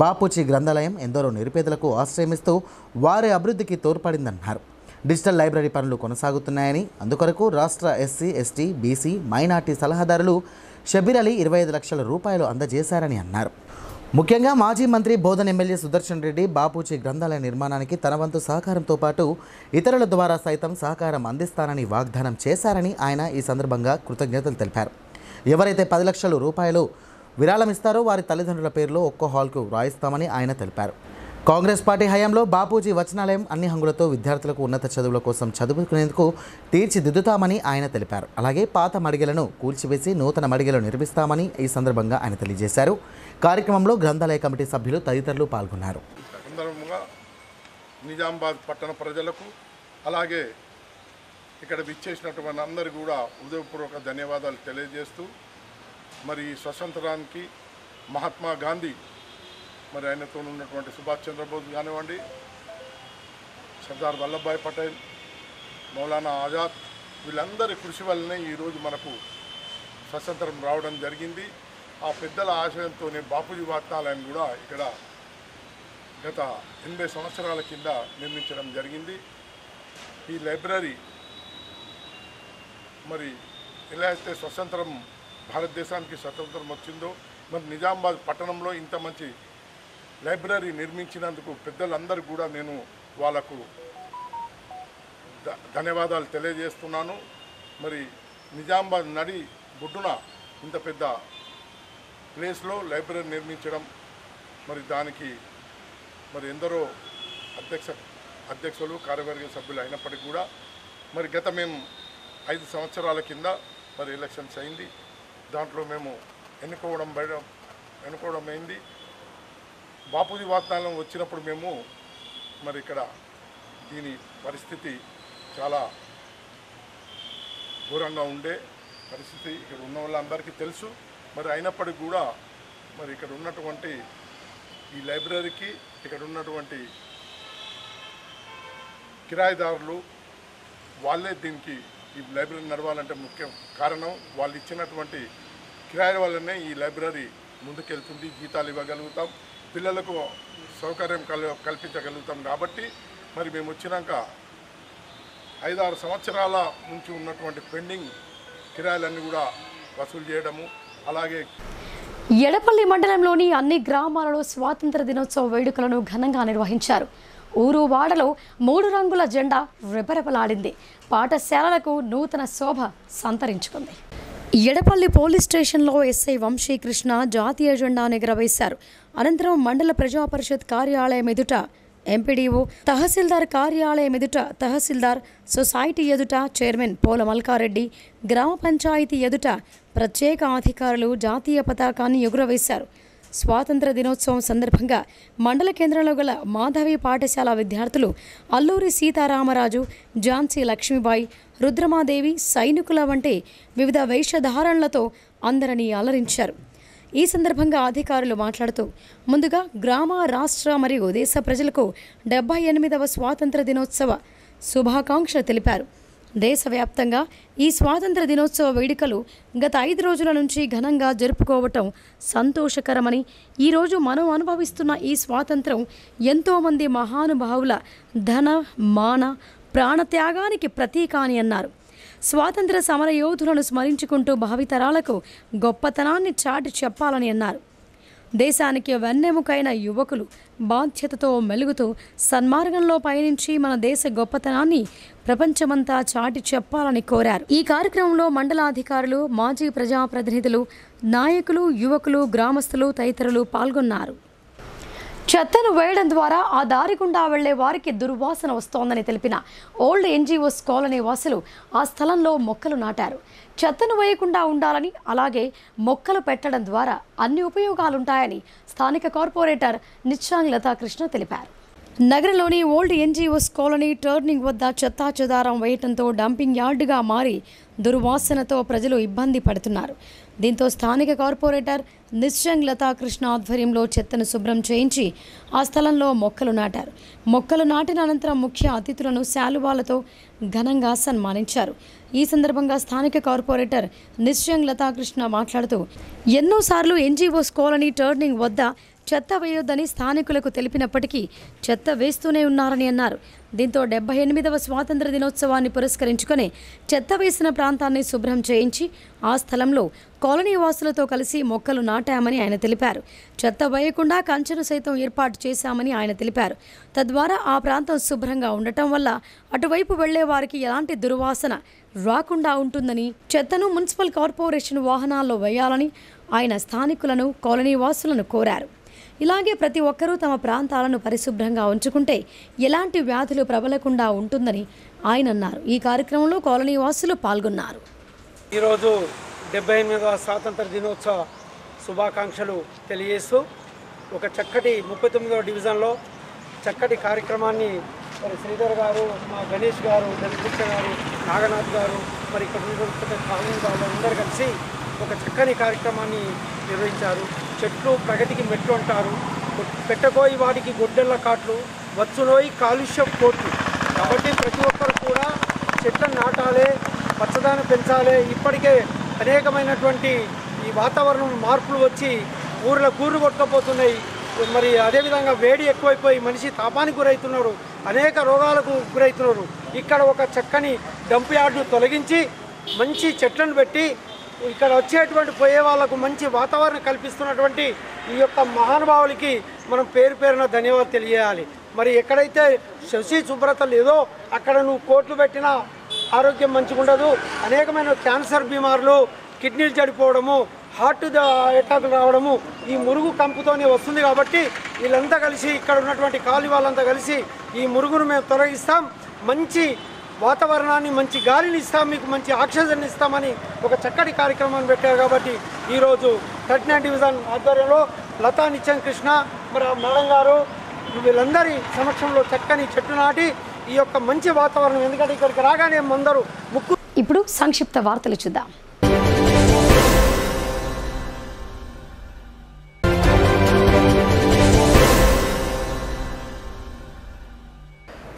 బాపూజీ గ్రంథాలయం ఎందరో నిరుపేదలకు ఆశ్రయమిస్తూ వారి అభివృద్ధికి తోడ్పడిందన్నారు. డిజిటల్ లైబ్రరీ పనులు కొనసాగుతున్నాయని, అందుకొరకు రాష్ట్ర ఎస్సీ, ఎస్టీ, బీసీ, మైనార్టీ సలహాదారులు షబీర్ అలీ 25 లక్షల రూపాయలు అందజేశారని అన్నారు. ముఖ్యంగా మాజీ మంత్రి బోధన్ ఎమ్మెల్యే సుదర్శన్ రెడ్డి బాపూజీ గ్రంథాలయ నిర్మాణానికి తన వంతు సహకారంతో పాటు ఇతరుల ద్వారా సైతం సహకారం అందిస్తానని వాగ్దానం చేశారని ఆయన ఈ సందర్భంగా కృతజ్ఞతలు తెలిపారు. ఎవరైతే 10 లక్షల రూపాయలు విరాళం ఇస్తారో వారి తల్లిదండ్రుల పేరులో ఒక్కో హాల్కు రాయిస్తామని ఆయన తెలిపారు. కాంగ్రెస్ పార్టీ హయాంలో బాపూజీ వచనాలయం అన్ని హంగులతో విద్యార్థులకు ఉన్నత చదువుల కోసం చదువుకునేందుకు తీర్చిదిద్దుతామని ఆయన తెలిపారు. అలాగే పాత మడిగలను కూల్చివేసి నూతన మడిగలు నిర్మిస్తామని ఈ సందర్భంగా ఆయన తెలియజేశారు. కార్యక్రమంలో గ్రంథాలయ కమిటీ సభ్యులు తదితరులు పాల్గొన్నారు. నిజామాబాద్ పట్టణ ప్రజలకు అలాగే ఇక్కడ విచ్చేసినటువంటి అందరికీ కూడా హృదయపూర్వక ధన్యవాదాలు తెలియజేస్తూ మరి స్వతంత్రానికి మహాత్మా గాంధీ మరి ఆయనతో ఉన్నటువంటి సుభాష్ చంద్రబోస్ కానివ్వండి, సర్దార్ వల్లభాయ్ పటేల్, మౌలానా ఆజాద్ వీళ్ళందరి కృషి వల్లనే ఈరోజు మనకు స్వతంత్రం రావడం జరిగింది. ఆ పెద్దల ఆశయంతోనే బాపూజీ వాతాలయాన్ని కూడా ఇక్కడ గత 80 సంవత్సరాల కింద నిర్మించడం జరిగింది. ఈ లైబ్రరీ మరి ఎలా అయితే స్వతంత్రం భారతదేశానికి స్వతంత్రం వచ్చిందో మరి నిజామాబాద్ పట్టణంలో ఇంత మంచి లైబ్రరీ నిర్మించినందుకు పెద్దలందరూ కూడా నేను వాళ్ళకు ధన్యవాదాలు తెలియజేస్తున్నాను. మరి నిజామాబాద్ నడి బొడ్డున ఇంత పెద్ద ప్లేస్లో లైబ్రరీ నిర్మించడం మరి దానికి మరి ఎందరో అధ్యక్షులు కార్యవర్గ సభ్యులు అయినప్పటికీ కూడా మరి గత మేము 5 సంవత్సరాల కింద మరి ఎలక్షన్స్ అయింది. దాంట్లో మేము ఎన్నుకోవడం అయింది. బాపూజీ వాతావరణం వచ్చినప్పుడు మేము మరి ఇక్కడ దీని పరిస్థితి చాలా ఘోరంగా ఉండే పరిస్థితి ఇక్కడ ఉన్న వాళ్ళందరికీ తెలుసు. మరి అయినప్పటికీ కూడా మరి ఇక్కడ ఉన్నటువంటి ఈ లైబ్రరీకి ఇక్కడ ఉన్నటువంటి కిరాయిదారులు వాళ్ళే దీనికి ఈ లైబ్రరీ నడవాలంటే ముఖ్యం కారణం వాళ్ళు ఇచ్చినటువంటి కిరాయి వల్లనే ఈ లైబ్రరీ ముందుకెళ్తుంది. జీతాలు ఇవ్వగలుగుతాం, పిల్లలకు సౌకర్యం కల్పించగలుగుతాం. కాబట్టి మరి మేము వచ్చినాక 5-6 సంవత్సరాల నుంచి ఉన్నటువంటి పెండింగ్ కిరాయిలన్నీ కూడా వసూలు చేయడము. అలాగే ఎడపల్లి మండలంలోని అన్ని గ్రామాలలో స్వాతంత్ర దినోత్సవ వేడుకలను ఘనంగా నిర్వహించారు. ఊరు వాడలో 3 రంగుల జెండా రెపరెపలాడింది. పాఠశాలలకు నూతన శోభ సంతరించుకుంది. ఎడపల్లి పోలీస్ స్టేషన్లో ఎస్ఐ వంశీకృష్ణ జాతీయ జెండాను ఎగురవేశారు. అనంతరం మండల ప్రజా పరిషత్ కార్యాలయం ఎదుట ఎంపీడీఓ, తహసీల్దార్ కార్యాలయం ఎదుట తహసీల్దార్, సొసైటీ ఎదుట చైర్మన్ పోల మల్కారెడ్డి, గ్రామ పంచాయతీ ఎదుట ప్రత్యేక అధికారులు జాతీయ పతాకాన్ని ఎగురవేశారు. స్వాతంత్ర దినోత్సవం సందర్భంగా మండల కేంద్రంలో గల మాధవి పాఠశాల విద్యార్థులు అల్లూరి సీతారామరాజు, ఝాన్సీ లక్ష్మీబాయి, రుద్రమాదేవి, సైనికుల వంటి వివిధ వేషధారణలతో అందరినీ అలరించారు. ఈ సందర్భంగా అధికారులు మాట్లాడుతూ ముందుగా గ్రామ, రాష్ట్ర మరియు దేశ ప్రజలకు 78వ స్వాతంత్ర దినోత్సవ శుభాకాంక్షలు తెలిపారు. దేశవ్యాప్తంగా ఈ స్వాతంత్ర దినోత్సవ వేడుకలు గత 5 రోజుల నుంచి ఘనంగా జరుపుకోవటం సంతోషకరమని, ఈరోజు మనం అనుభవిస్తున్న ఈ స్వాతంత్రం ఎంతోమంది మహానుభావుల ధన, మాన, ప్రాణత్యాగానికి ప్రతీక అని అన్నారు. స్వాతంత్ర సమరయోధులను స్మరించుకుంటూ భావితరాలకు గొప్పతనాన్ని చాటి చెప్పాలని అన్నారు. దేశానికి వెన్నెముకైన యువకులు బాధ్యతతో మెలుగుతూ సన్మార్గంలో పయనించి మన దేశ గొప్పతనాన్ని ప్రపంచమంతా చాటి చెప్పాలని కోరారు. ఈ కార్యక్రమంలో మండలాధికారులు, మాజీ ప్రజాప్రతినిధులు, నాయకులు, యువకులు, గ్రామస్తులు తదితరులు పాల్గొన్నారు. చెత్తను వేయడం ద్వారా ఆ దారి గుండా వెళ్లే వారికి దుర్వాసన వస్తోందని తెలిపిన ఓల్డ్ ఎన్జీఓస్ కాలనీ వాసులు ఆ స్థలంలో మొక్కలు నాటారు. చెత్తను వేయకుండా ఉండాలని, అలాగే మొక్కలు పెట్టడం ద్వారా అన్ని ఉపయోగాలుంటాయని స్థానిక కార్పొరేటర్ నిచ్చాంగ్ లతాకృష్ణ తెలిపారు. నగరంలోని ఓల్డ్ ఎన్జీఓస్ కాలనీ టర్నింగ్ వద్ద చెత్తా చెదారం వేయటంతో డంపింగ్ యార్డుగా మారి దుర్వాసనతో ప్రజలు ఇబ్బంది పడుతున్నారు. దీంతో స్థానిక కార్పొరేటర్ నిశ్చంగ్ లతాకృష్ణ ఆధ్వర్యంలో చెత్తను శుభ్రం చేయించి ఆ స్థలంలో మొక్కలు నాటారు. మొక్కలు నాటిన అనంతరం ముఖ్య అతిథులను శాలువాలతో ఘనంగా సన్మానించారు. ఈ సందర్భంగా స్థానిక కార్పొరేటర్ నిశ్చంగ్ లతాకృష్ణ మాట్లాడుతూ ఎన్నోసార్లు ఎన్జీఓస్ కాలనీ టర్నింగ్ వద్ద చెత్త వేయొద్దని స్థానికులకు తెలిపినప్పటికీ చెత్త వేస్తూనే ఉన్నారని అన్నారు. దీంతో 78వ స్వాతంత్ర దినోత్సవాన్ని పురస్కరించుకొని చెత్త వేసిన ప్రాంతాన్ని శుభ్రం చేయించి ఆ స్థలంలో కాలనీ వాసులతో కలిసి మొక్కలు నాటామని ఆయన తెలిపారు. చెత్త వేయకుండా కంచెను సైతం ఏర్పాటు చేశామని ఆయన తెలిపారు. తద్వారా ఆ ప్రాంతం శుభ్రంగా ఉండటం వల్ల అటువైపు వెళ్లే వారికి ఎలాంటి దుర్వాసన రాకుండా ఉంటుందని, చెత్తను మున్సిపల్ కార్పొరేషన్ వాహనాల్లో వేయాలని ఆయన స్థానికులను, కాలనీ వాసులను కోరారు. ఇలాగే ప్రతి ఒక్కరూ తమ ప్రాంతాలను పరిశుభ్రంగా ఉంచుకుంటే ఎలాంటి వ్యాధులు ప్రబలకుండా ఉంటుందని ఆయన అన్నారు. ఈ కార్యక్రమంలో కాలనీ వాసులు పాల్గొన్నారు. ఈరోజు 78వ స్వాతంత్ర దినోత్సవ శుభాకాంక్షలు తెలియజేస్తూ ఒక చక్కటి 39వ డివిజన్లో చక్కటి కార్యక్రమాన్ని మరి శ్రీధర్ గారు, మా గణేష్ గారు, దళిత గారు, నాగనాథ్ గారు, మరి ఇక్కడ కాంగ్రెస్ వాళ్ళు అందరూ కలిసి ఒక చక్కని కార్యక్రమాన్ని నిర్వహించారు. చెట్లు ప్రగతికి మెట్లు అంటారు. పెట్టబోయి వాటికి గొడ్డెళ్ళ కాట్లు, వచ్చునోయి కాలుష్య కోట్లు. కాబట్టి ప్రతి ఒక్కరు కూడా చెట్లను నాటాలి, పచ్చదనం పెంచాలి. ఇప్పటికే అనేకమైనటువంటి ఈ వాతావరణం మార్పులు వచ్చి ఊర్ల కూర్లు కొట్టుకుపోతున్నాయి. మరి అదేవిధంగా వేడి ఎక్కువైపోయి మనిషి తాపానికి గురవుతున్నారు, అనేక రోగాలకు గురవుతున్నారు. ఇక్కడ ఒక చక్కని డంప్ యార్డును తొలగించి మంచి చెట్లను పెట్టి ఇక్కడ వచ్చేటువంటి పోయే వాళ్ళకు మంచి వాతావరణం కల్పిస్తున్నటువంటి ఈ యొక్క మహానుభావులకి మనం పేరు పేరున ధన్యవాదాలు తెలియజేయాలి. మరి ఎక్కడైతే శుచి శుభ్రత లేదో అక్కడ నువ్వు కోట్లు పెట్టినా ఆరోగ్యం మంచిగా ఉండదు. అనేకమైన క్యాన్సర్ బీమార్లు, కిడ్నీలు చెడిపోవడము, హార్ట్ అటాకులు రావడము ఈ మురుగు కంపుతోనే వస్తుంది. కాబట్టి వీళ్ళంతా కలిసి ఇక్కడ ఉన్నటువంటి కాలి వాళ్ళంతా కలిసి ఈ మురుగును మేము తొలగిస్తాం, మంచి వాతావరణాన్ని, మంచి గాలిని ఇస్తాం, మీకు మంచి ఆక్సిజన్ ఇస్తామని ఒక చక్కటి కార్యక్రమాన్ని పెట్టారు. కాబట్టి ఈరోజు 39 డివిజన్ ఆధ్వర్యంలో లతా నిత్యం కృష్ణ మరి మేడం గారు వీళ్ళందరి సమక్షంలో చక్కని చెట్టు నాటి ఈ యొక్క మంచి వాతావరణం, ఎందుకంటే ఇక్కడికి రాగానే అందరూ ముక్కు. ఇప్పుడు సంక్షిప్త వార్తలు చూద్దాం.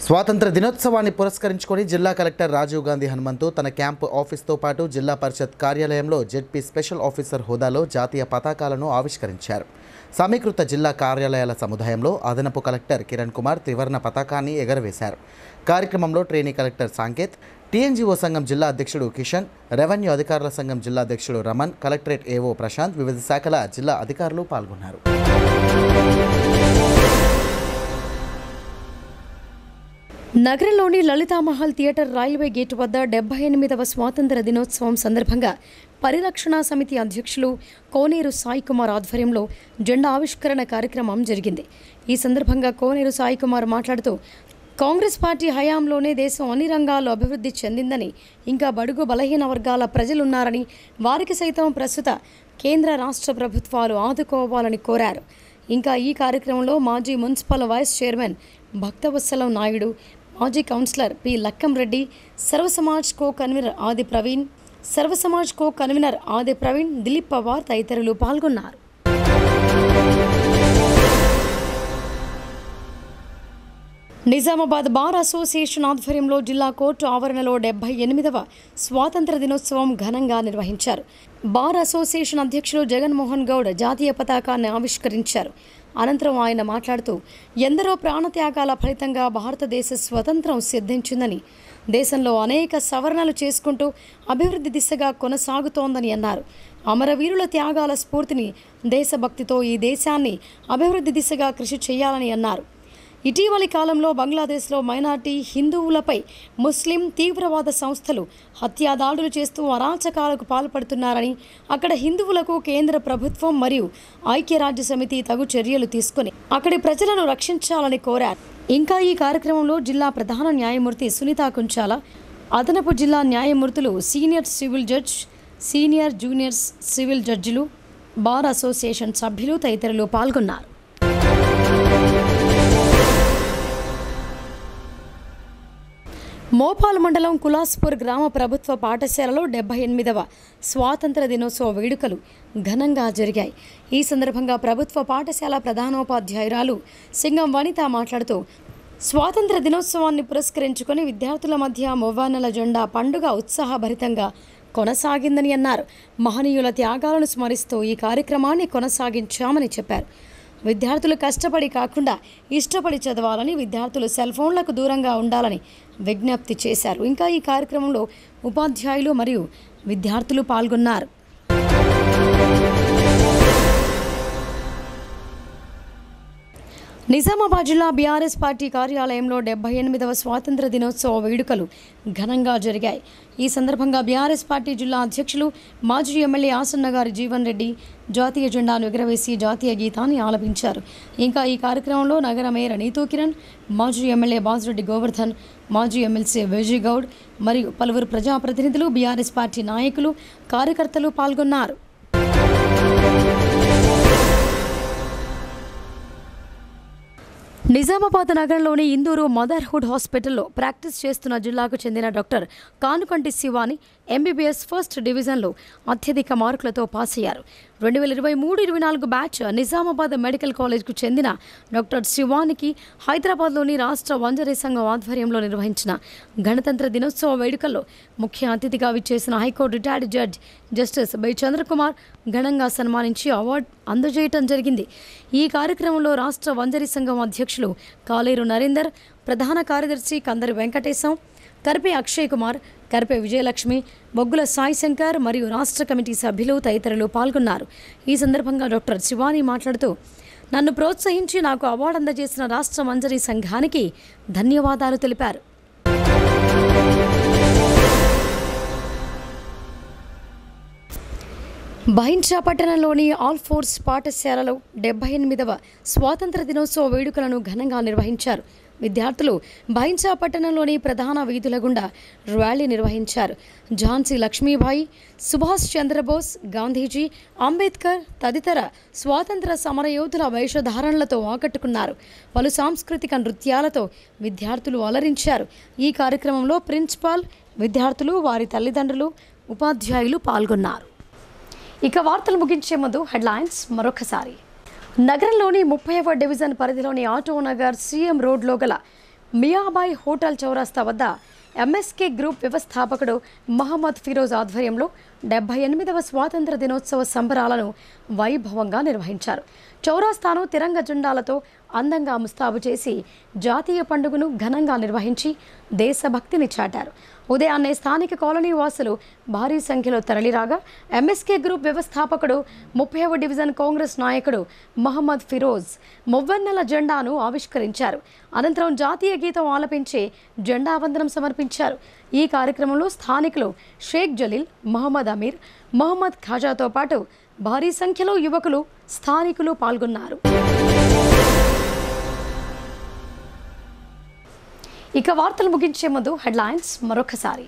స్వాతంత్ర దినోత్సవాన్ని పురస్కరించుకొని జిల్లా కలెక్టర్ రాజీవ్ గాంధీ హనుమంతు తన క్యాంపు ఆఫీస్తో పాటు జిల్లా పరిషత్ కార్యాలయంలో జెడ్పీ స్పెషల్ ఆఫీసర్ హోదాలో జాతీయ పతాకాలను ఆవిష్కరించారు. సమీకృత జిల్లా కార్యాలయాల సముదాయంలో అదనపు కలెక్టర్ కిరణ్ కుమార్ త్రివర్ణ పతాకాన్ని ఎగరవేశారు. కార్యక్రమంలో ట్రైనీ కలెక్టర్ సాంకేత్, టీఎన్జీఓ సంఘం జిల్లా అధ్యక్షుడు కిషన్, రెవెన్యూ అధికారుల సంఘం జిల్లా అధ్యక్షుడు రమణ్, కలెక్టరేట్ ఏవో ప్రశాంత్, వివిధ శాఖల జిల్లా అధికారులు పాల్గొన్నారు. నగరంలోని లలితామహల్ థియేటర్ రైల్వే గేటు వద్ద 78వ స్వాతంత్ర దినోత్సవం సందర్భంగా పరిరక్షణ సమితి అధ్యక్షులు కోనేరు సాయి కుమార్ ఆధ్వర్యంలో జెండా ఆవిష్కరణ కార్యక్రమం జరిగింది. ఈ సందర్భంగా కోనేరు సాయి కుమార్ మాట్లాడుతూ కాంగ్రెస్ పార్టీ హయాంలోనే దేశం అన్ని రంగాల్లో అభివృద్ధి చెందిందని, ఇంకా బడుగు బలహీన వర్గాల ప్రజలున్నారని, వారికి సైతం ప్రస్తుత కేంద్ర రాష్ట్ర ప్రభుత్వాలు ఆదుకోవాలని కోరారు. ఇంకా ఈ కార్యక్రమంలో మాజీ municipal vice chairman Bhaktavatsalam Naidu, మాజీ councillor P Lakkamreddy, Sarvasamaj co convener Adi Praveen, Dilip Pawar తదితరులు పాల్గొన్నారు. నిజామాబాద్ బార్ అసోసియేషన్ ఆధ్వర్యంలో జిల్లా కోర్టు ఆవరణలో 78వ స్వాతంత్ర దినోత్సవం ఘనంగా నిర్వహించారు. బార్ అసోసియేషన్ అధ్యక్షులు జగన్మోహన్ గౌడ్ జాతీయ పతాకాన్ని ఆవిష్కరించారు. అనంతరం ఆయన మాట్లాడుతూ ఎందరో ప్రాణత్యాగాల ఫలితంగా భారతదేశ స్వతంత్రం సిద్ధించిందని, దేశంలో అనేక సవరణలు చేసుకుంటూ అభివృద్ధి దిశగా కొనసాగుతోందని అన్నారు. అమరవీరుల త్యాగాల స్ఫూర్తిని, దేశభక్తితో ఈ దేశాన్ని అభివృద్ధి దిశగా కృషి చేయాలని అన్నారు. ఇటీవలి కాలంలో బంగ్లాదేశ్లో మైనార్టీ హిందువులపై ముస్లిం తీవ్రవాద సంస్థలు హత్యాదాడులు చేస్తూ అరాచకాలకు పాల్పడుతున్నారని, అక్కడ హిందువులకు కేంద్ర ప్రభుత్వం మరియు ఐక్యరాజ్య సమితి తగు చర్యలు తీసుకుని అక్కడి ప్రజలను రక్షించాలని కోరారు. ఇంకా ఈ కార్యక్రమంలో జిల్లా ప్రధాన న్యాయమూర్తి సునీతా కుంచాల, అదనపు జిల్లా న్యాయమూర్తులు, senior civil judge, senior junior civil జడ్జిలు, బార్ అసోసియేషన్ సభ్యులు తదితరులు పాల్గొన్నారు. మోపాల్ మండలం కులాస్పూర్ గ్రామ ప్రభుత్వ పాఠశాలలో 78వ స్వాతంత్ర దినోత్సవ వేడుకలు ఘనంగా జరిగాయి. ఈ సందర్భంగా ప్రభుత్వ పాఠశాల ప్రధానోపాధ్యాయురాలు సింగం వనిత మాట్లాడుతూ స్వాతంత్ర దినోత్సవాన్ని పురస్కరించుకొని విద్యార్థుల మధ్య మొవ్వానల జెండా పండుగ ఉత్సాహభరితంగా కొనసాగిందని అన్నారు. మహనీయుల త్యాగాలను స్మరిస్తూ ఈ కార్యక్రమాన్ని కొనసాగించామని చెప్పారు. విద్యార్థులు కష్టపడి కాకుండా ఇష్టపడి చదవాలని, విద్యార్థులు సెల్ ఫోన్లకు దూరంగా ఉండాలని విజ్ఞప్తి చేశారు. ఇంకా ఈ కార్యక్రమంలో ఉపాధ్యాయులు మరియు విద్యార్థులు పాల్గొన్నారు. నిజామాబాద్ జిల్లా బీఆర్ఎస్ పార్టీ కార్యాలయంలో 78వ స్వాతంత్ర దినోత్సవ వేడుకలు ఘనంగా జరిగాయి. ఈ సందర్భంగా బీఆర్ఎస్ పార్టీ జిల్లా అధ్యక్షులు మాజీ ఎమ్మెల్యే ఆసన్నగారి జీవన్ రెడ్డి జాతీయ జెండాను ఎగురవేసి జాతీయ గీతాన్ని ఆలపించారు. ఇంకా ఈ కార్యక్రమంలో నగర మేయర్ నీతూ కిరణ్, మాజీ ఎమ్మెల్యే బాజిరెడ్డి గోవర్ధన్, మాజీ ఎమ్మెల్సీ విజయ్ గౌడ్ మరియు పలువురు ప్రజాప్రతినిధులు, బీఆర్ఎస్ పార్టీ నాయకులు, కార్యకర్తలు పాల్గొన్నారు. నిజామాబాద్ నగరంలోని ఇందూరు మదర్హుడ్ హాస్పిటల్లో ప్రాక్టీస్ చేస్తున్న జిల్లాకు చెందిన డాక్టర్ కానుకంటి శివాని ఎంబీబీఎస్ ఫస్ట్ డివిజన్లో అత్యధిక మార్కులతో పాస్ అయ్యారు. 2023-24 బ్యాచ్ నిజామాబాద్ మెడికల్ కాలేజ్కు చెందిన డాక్టర్ శివానికి హైదరాబాద్లోని రాష్ట్ర వంజరీ సంఘం ఆధ్వర్యంలో నిర్వహించిన గణతంత్ర దినోత్సవ వేడుకల్లో ముఖ్య అతిథిగా విచ్చేసిన high court retired judge justice by Chandrakumar ఘనంగా సన్మానించి అవార్డు అందజేయటం జరిగింది. ఈ కార్యక్రమంలో రాష్ట్ర వంజరీ సంఘం అధ్యక్షులు కాలేరు నరేందర్, ప్రధాన కార్యదర్శి కందరి వెంకటేశం, కర్పే అక్షయ్ కుమార్, కర్పే విజయలక్ష్మి, బొగ్గుల సాయి శంకర్ మరియు రాష్ట్ర కమిటీ సభ్యులు తదితరులు పాల్గొన్నారు. ఈ సందర్భంగా డాక్టర్ శివాని మాట్లాడుతూ, నన్ను ప్రోత్సహించి నాకు అవార్డు అందజేసిన రాష్ట్ర మంజరీ సంఘానికి ధన్యవాదాలు తెలిపారు. బహించా పట్టణంలోని ఆల్ ఫోర్స్ పాఠశాలలో 78వ స్వాతంత్ర దినోత్సవ వేడుకలను ఘనంగా నిర్వహించారు. విద్యార్థులు బహించా పట్టణంలోని ప్రధాన వీధుల గుండా ర్యాలీ నిర్వహించారు. ఝాన్సీ లక్ష్మీబాయి, సుభాష్ చంద్రబోస్, గాంధీజీ, అంబేద్కర్ తదితర స్వాతంత్ర సమరయోధుల వేషధారణలతో ఆకట్టుకున్నారు. పలు సాంస్కృతిక నృత్యాలతో విద్యార్థులు అలరించారు. ఈ కార్యక్రమంలో ప్రిన్సిపాల్, విద్యార్థులు, వారి తల్లిదండ్రులు, ఉపాధ్యాయులు పాల్గొన్నారు. ఇక వార్తలు ముగించే ముందు హెడ్లైన్స్ మరొకసారి. నగరంలోని 30వ డివిజన్ పరిధిలోని ఆటోనగర్ సీఎం రోడ్లో గల మియాబాయ్ హోటల్ చౌరస్తా వద్ద ఎంఎస్కే గ్రూప్ వ్యవస్థాపకుడు మహమ్మద్ ఫిరోజ్ ఆధ్వర్యంలో 78వ స్వాతంత్ర దినోత్సవ సంబరాలను వైభవంగా నిర్వహించారు. చౌరస్తాను తిరంగ జెండాలతో అందంగా ముస్తాబు చేసి జాతీయ పండుగను ఘనంగా నిర్వహించి దేశభక్తిని చాటారు. ఉదయాన్నే స్థానిక కాలనీ వాసులు భారీ సంఖ్యలో తరలిరాగా ఎంఎస్కే గ్రూప్ వ్యవస్థాపకుడు 30వ డివిజన్ కాంగ్రెస్ నాయకుడు మహమ్మద్ ఫిరోజ్ మువ్వన్నెల జెండాను ఆవిష్కరించారు. అనంతరం జాతీయ గీతం ఆలపించి జెండా వందనం సమర్పించారు. ఈ కార్యక్రమంలో స్థానికులు షేక్ జలీల్, మహమ్మద్ అమీర్, మహమ్మద్ ఖాజాతో పాటు భారీ సంఖ్యలో యువకులు, స్థానికులు పాల్గొన్నారు. ఇక వార్తలు ముగించే ముందు హెడ్లైన్స్ మరొకసారి.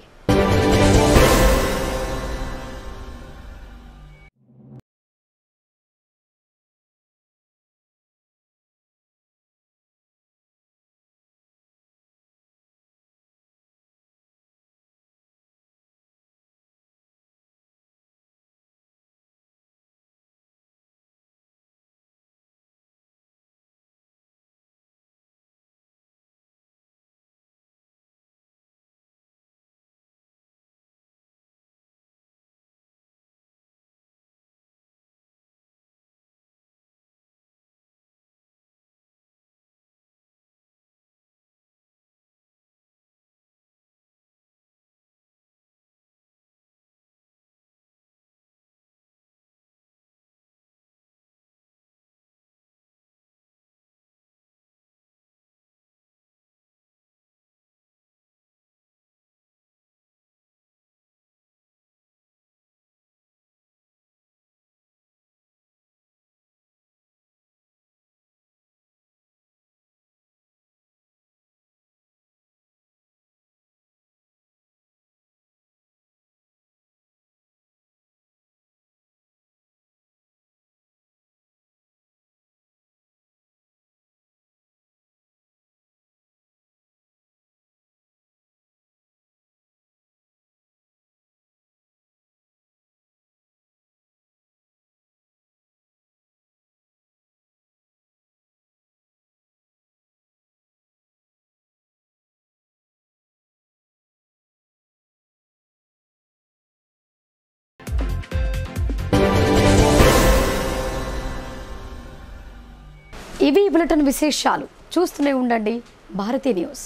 ఇవి బులెటిన్ విశేషాలు. చూస్తూనే ఉండండి భారతీ న్యూస్.